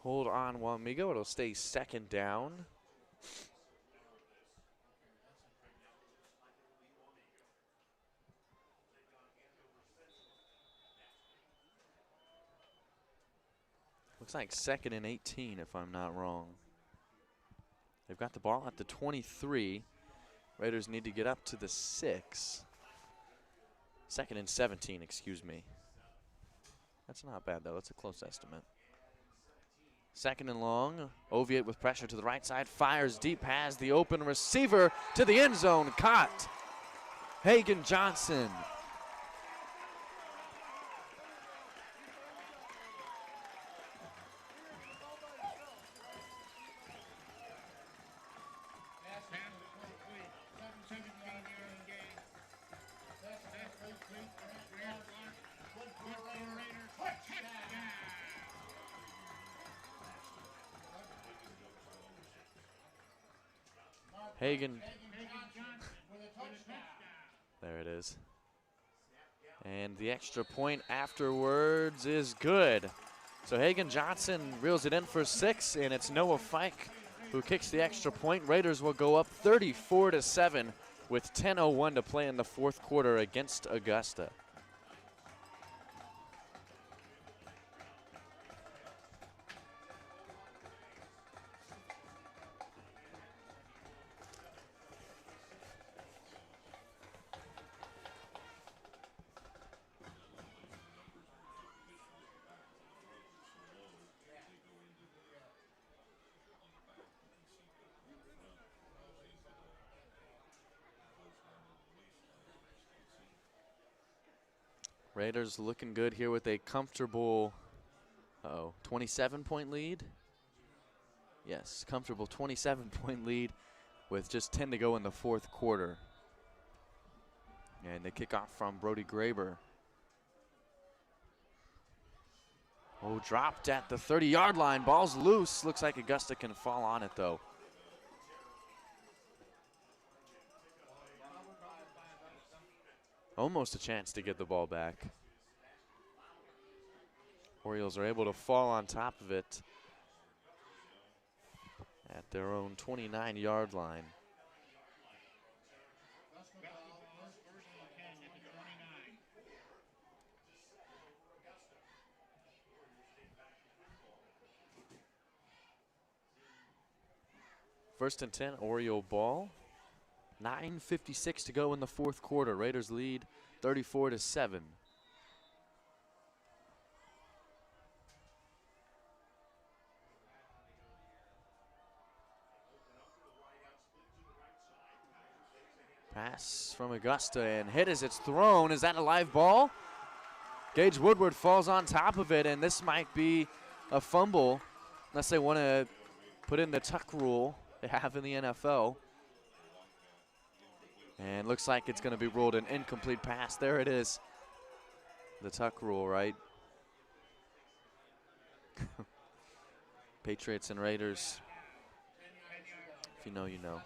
Hold on, Wamego. It'll stay 2nd down. Looks like 2nd and 18, if I'm not wrong. They've got the ball at the 23. Raiders need to get up to the 6. 2nd and 17, excuse me. That's not bad, though. That's a close estimate. 2nd and long. Oviatt with pressure to the right side. Fires deep, has the open receiver to the end zone. Caught. Hagen Johnson. Hagen. There it is. And the extra point afterwards is good. So Hagen Johnson reels it in for 6, and it's Noah Fike who kicks the extra point. Raiders will go up 34-7 with 10:01 to play in the 4th quarter against Augusta. Raiders looking good here with a comfortable 27-point lead. Yes, comfortable 27-point lead with just 10 to go in the fourth quarter. And the kickoff from Brody Graber. Oh, dropped at the 30-yard line. Ball's loose. Looks like Augusta can fall on it, though. Almost a chance to get the ball back. Orioles are able to fall on top of it at their own 29-yard line. First and 10, Oriole ball. 9:56 to go in the fourth quarter. Raiders lead 34-7. Pass from Augusta and hit as it's thrown. Is that a live ball? Gage Woodward falls on top of it, and this might be a fumble unless they want to put in the tuck rule they have in the NFL. And looks like it's going to be ruled an incomplete pass. There it is. The tuck rule, right? Patriots and Raiders. If you know, you know.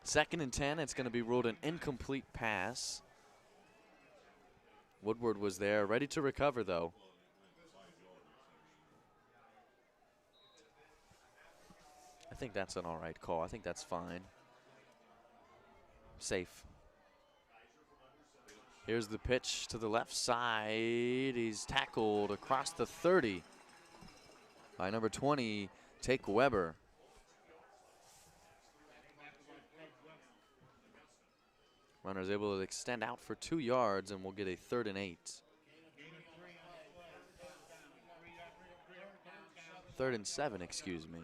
Second and 10, it's going to be ruled an incomplete pass. Woodward was there, ready to recover, though. I think that's an all right call. I think that's fine. Safe. Here's the pitch to the left side. He's tackled across the 30 by number 20, Take Weber. Runner's able to extend out for 2 yards, and we'll get a 3rd and 8. 3rd and 7, excuse me.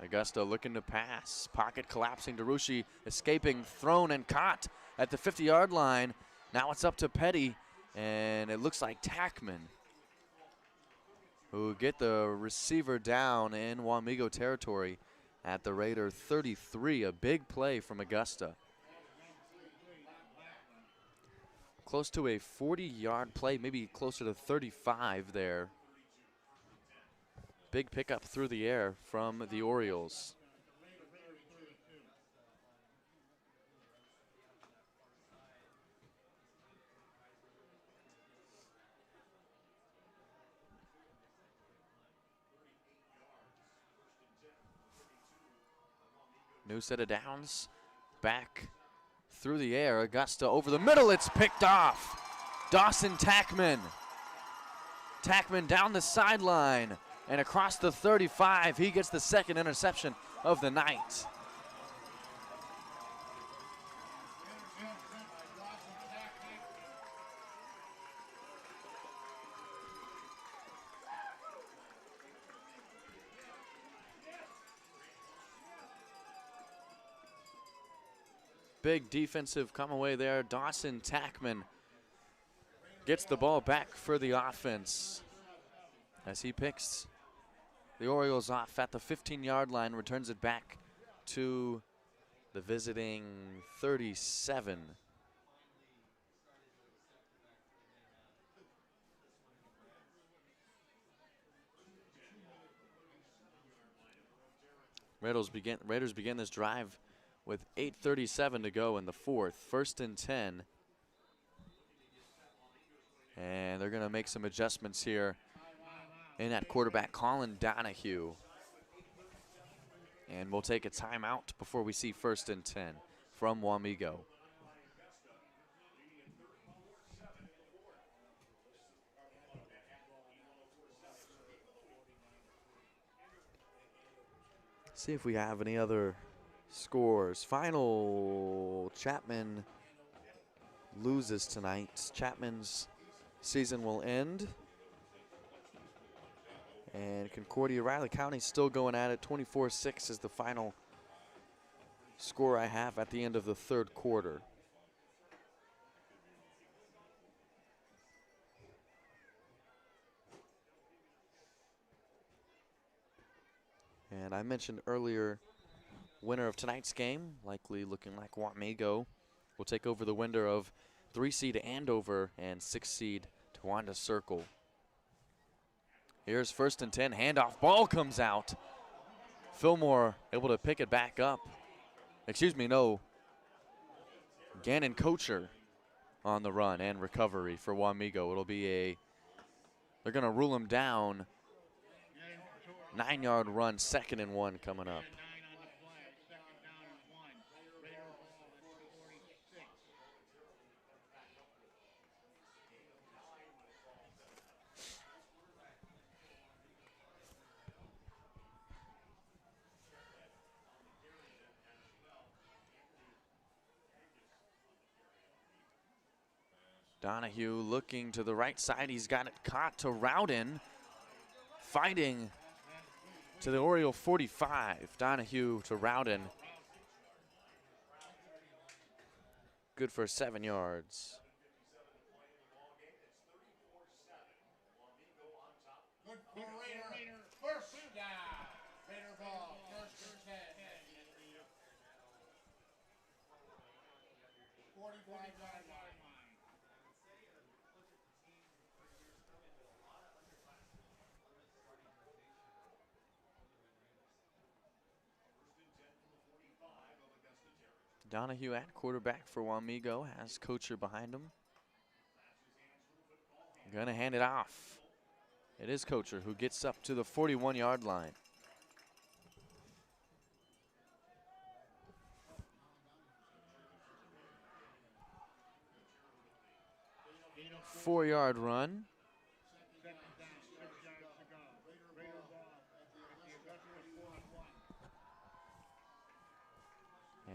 Augusta looking to pass. Pocket collapsing. DeRushi escaping, thrown and caught at the 50-yard line. Now it's up to Petty, and it looks like Tackman, who get the receiver down in Wamego territory at the Raider 33. A big play from Augusta. Close to a 40-yard play, maybe closer to 35 there. Big pickup through the air from the Orioles. New set of downs. Back through the air. Augusta over the middle. It's picked off. Dawson Tackman. Tackman down the sideline and across the 35. He gets the 2nd interception of the night. Big defensive come away there. Dawson Tackman gets the ball back for the offense as he picks the Orioles off at the 15-yard line, returns it back to the visiting 37. Raiders begin this drive with 8:37 to go in the fourth. 1st and 10. And they're going to make some adjustments here in at quarterback, Colin Donahue. And we'll take a timeout before we see 1st and 10 from Wamego. See if we have any other scores. Final, Chapman loses tonight. Chapman's season will end. And Concordia Riley County still going at it. 24-6 is the final score I have at the end of the third quarter. And I mentioned earlier, winner of tonight's game, likely looking like Wamego, will take over the winner of 3 seed Andover and 6 seed Towanda Circle. Here's 1st and 10, handoff, ball comes out. Fillmore able to pick it back up. Excuse me, no. Gannon Kocher on the run and recovery for Wamego. It'll be they're gonna rule him down. 9-yard run, 2nd and 1 coming up. Donahue looking to the right side. He's got it caught to Rowden. Fighting to the Oriole 45. Donahue to Rowden. Good for 7 yards. Good for Raider. First down. Raider ball. 1st and 10. 45-yard line. Donahue at quarterback for Wamego, has Kocher behind him. Gonna hand it off. It is Kocher who gets up to the 41-yard line. Four-yard run.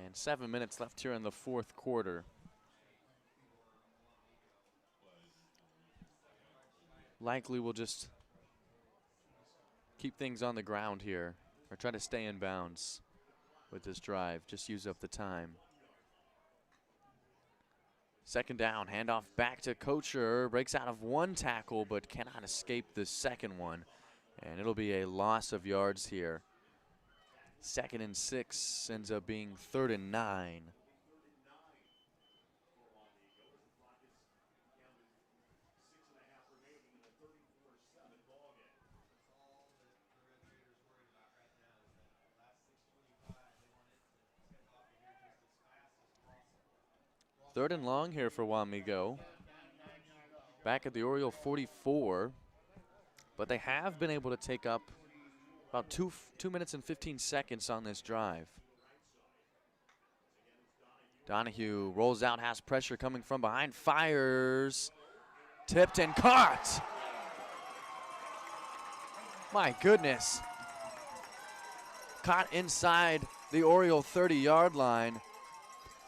And 7 minutes left here in the fourth quarter. Likely we'll just keep things on the ground here, or try to stay in bounds with this drive. Just use up the time. 2nd down, handoff back to Kocher. Breaks out of 1 tackle, but cannot escape the 2nd one. And it'll be a loss of yards here. 2nd and 6 ends up being 3rd and 9. Third and long here for Wamego. Back at the Oriole 44. But they have been able to take up about 2 minutes and 15 seconds on this drive. Donahue rolls out, has pressure coming from behind, fires, tipped and caught. My goodness. Caught inside the Oriole 30-yard line.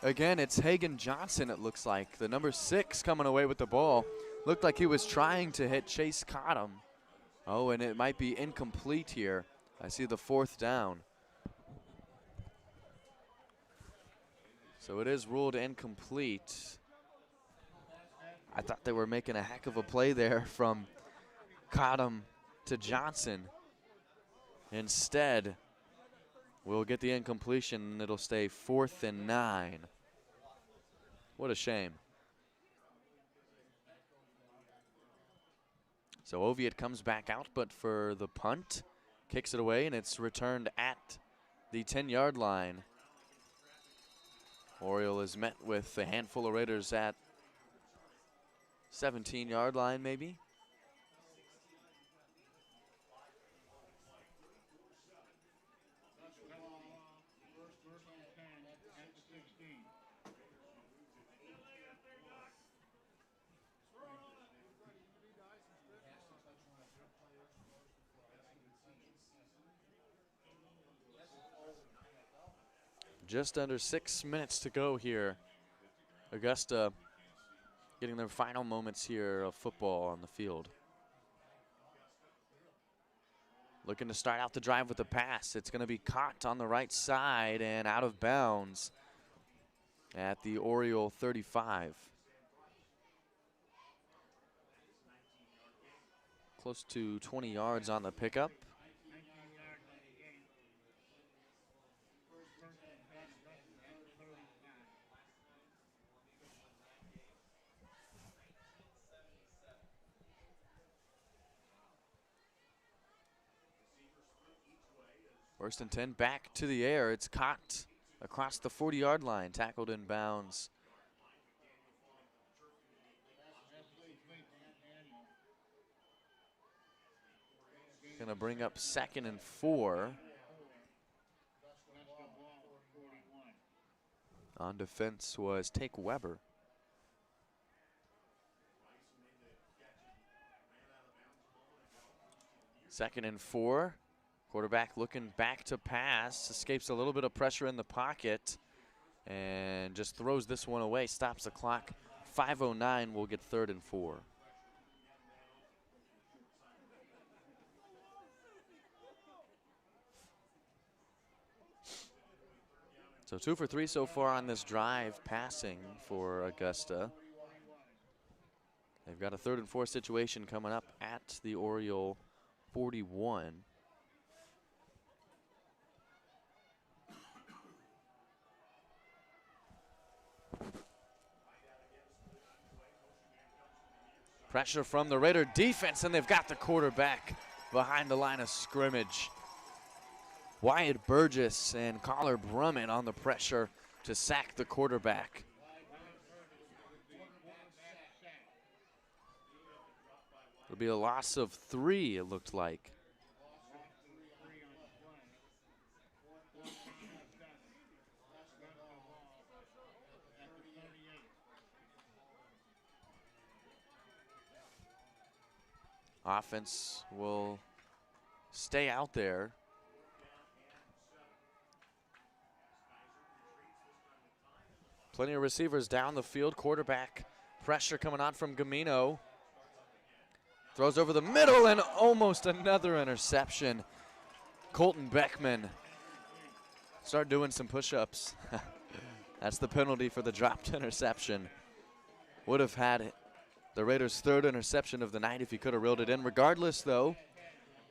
Again, it's Hagan Johnson, it looks like. The number 6 coming away with the ball. Looked like he was trying to hit Chase Cottom. Oh, and it might be incomplete here. I see the 4th down. So it is ruled incomplete. I thought they were making a heck of a play there from Cottom to Johnson. Instead, we'll get the incompletion and it'll stay 4th and 9. What a shame. So Oviatt comes back out, but for the punt, kicks it away, and it's returned at the 10-yard line. Oriole is met with a handful of Raiders at 17-yard line, maybe. Just under 6 minutes to go here. Augusta getting their final moments here of football on the field. Looking to start out the drive with a pass. It's going to be caught on the right side and out of bounds at the Oriole 35. Close to 20 yards on the pickup. First and 10, back to the air. It's caught across the 40-yard line, tackled in bounds. Gonna bring up 2nd and 4. On defense was Take Weber. Second and 4. Quarterback looking back to pass, escapes a little bit of pressure in the pocket, and just throws this one away, stops the clock. 5:09 will get 3rd and 4. So 2 for 3 so far on this drive, passing for Augusta. They've got a 3rd and 4 situation coming up at the Oriole 41. Pressure from the Raider defense, and they've got the quarterback behind the line of scrimmage. Wyatt Burgess and Collar Brummett on the pressure to sack the quarterback. It'll be a loss of 3, it looked like. Offense will stay out there. Plenty of receivers down the field. Quarterback pressure coming on from Gamino. Throws over the middle and almost another interception. Colton Beckman. Start doing some push-ups. That's the penalty for the dropped interception. Would have had the Raiders' 3rd interception of the night if he could have reeled it in. Regardless, though,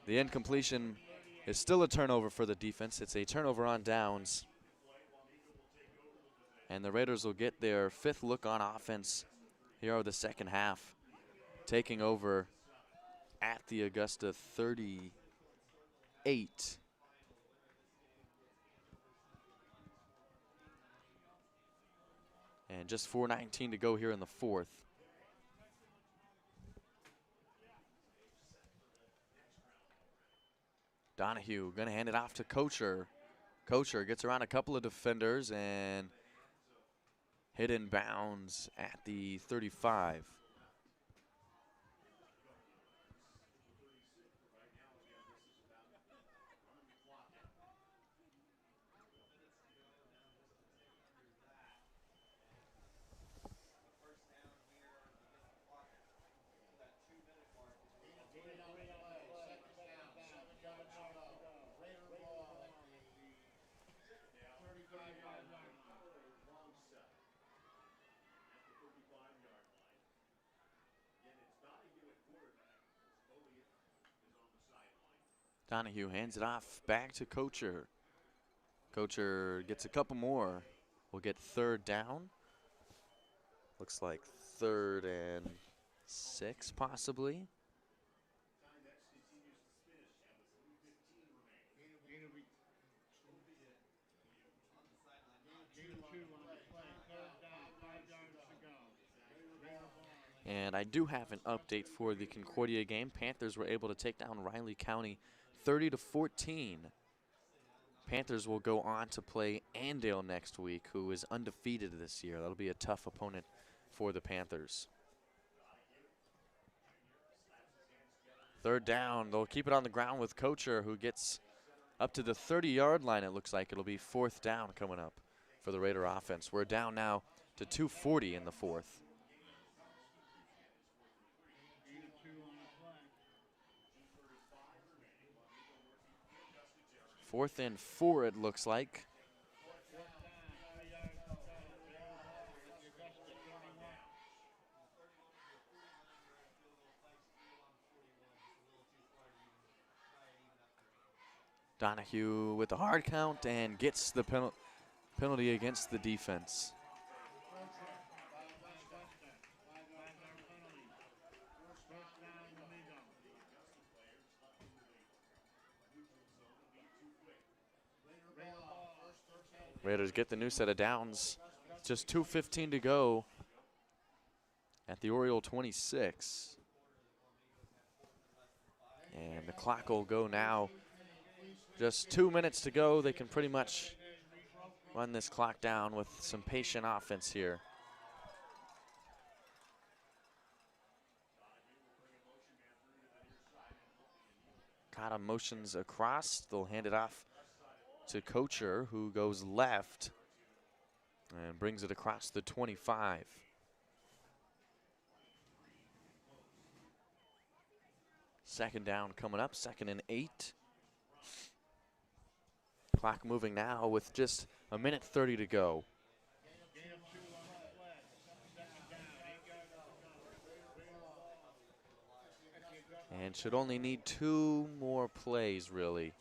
the incompletion is still a turnover for the defense. It's a turnover on downs. And the Raiders will get their 5th look on offense here of the second half, taking over at the Augusta 38. And just 4:19 to go here in the 4th. Donahue gonna hand it off to Kocher. Kocher gets around a couple of defenders and hit in bounds at the 35. Donahue hands it off back to Kocher. Kocher gets a couple more. We'll get 3rd down. Looks like 3rd and 6 possibly. And I do have an update for the Concordia game. Panthers were able to take down Riley County 30-14. Panthers will go on to play Andale next week, who is undefeated this year. That'll be a tough opponent for the Panthers. 3rd down. They'll keep it on the ground with Kocher, who gets up to the 30-yard line, it looks like. It'll be 4th down coming up for the Raider offense. We're down now to 2:40 in the 4th. 4th and 4, it looks like. Donahue with the hard count and gets the penalty against the defense. Raiders get the new set of downs. Just 2:15 to go at the Oriole 26. And the clock will go now. Just 2 minutes to go. They can pretty much run this clock down with some patient offense here. Kata motions across. They'll hand it off to Kocher, who goes left and brings it across the 25. Second down coming up, 2nd and 8. Clock moving now with just 1:30 to go. And should only need 2 more plays, really,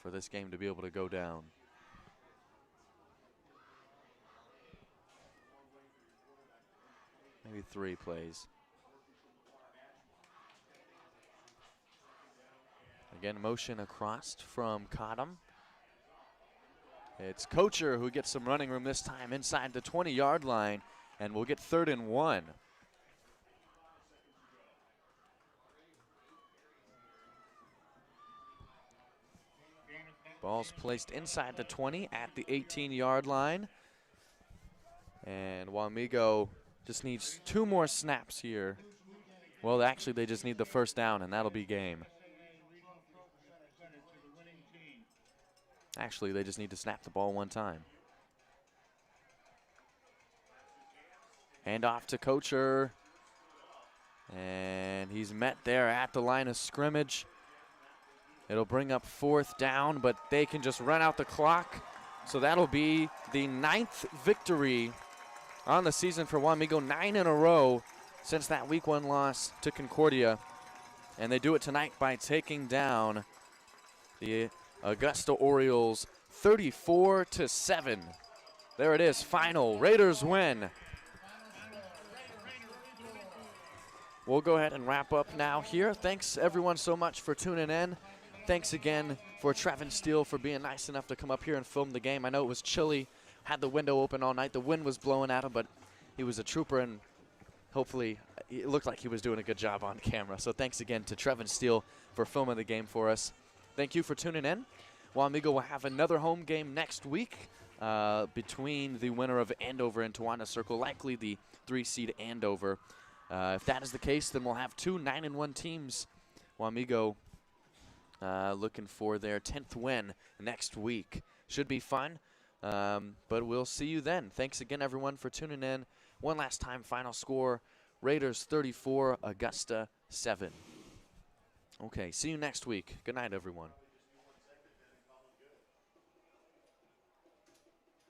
for this game to be able to go down. Maybe 3 plays. Again, motion across from Cottom. It's Kocher who gets some running room this time inside the 20-yard line, and we'll get 3rd and 1. Ball's placed inside the 20 at the 18-yard line. And Wamego just needs 2 more snaps here. Well, actually, they just need the 1st down, and that'll be game. Actually, they just need to snap the ball 1 time. Hand off to Kocher. And he's met there at the line of scrimmage. It'll bring up 4th down, but they can just run out the clock. So that'll be the 9th victory on the season for Wamego, 9 in a row since that week 1 loss to Concordia. And they do it tonight by taking down the Augusta Orioles 34-7. There it is, final. Raiders win. We'll go ahead and wrap up now here. Thanks everyone so much for tuning in. Thanks again for Trevin Steele for being nice enough to come up here and film the game. I know it was chilly, had the window open all night. The wind was blowing at him, but he was a trooper, and hopefully it looked like he was doing a good job on camera. So thanks again to Trevin Steele for filming the game for us. Thank you for tuning in. Wamego will have another home game next week between the winner of Andover and Tawana Circle, likely the 3-seed Andover. If that is the case, then we'll have 2 9-1 teams. Wamego looking for their 10th win next week. Should be fun, but we'll see you then. Thanks again, everyone, for tuning in. One last time, final score, Raiders 34, Augusta 7. Okay, see you next week. Good night, everyone.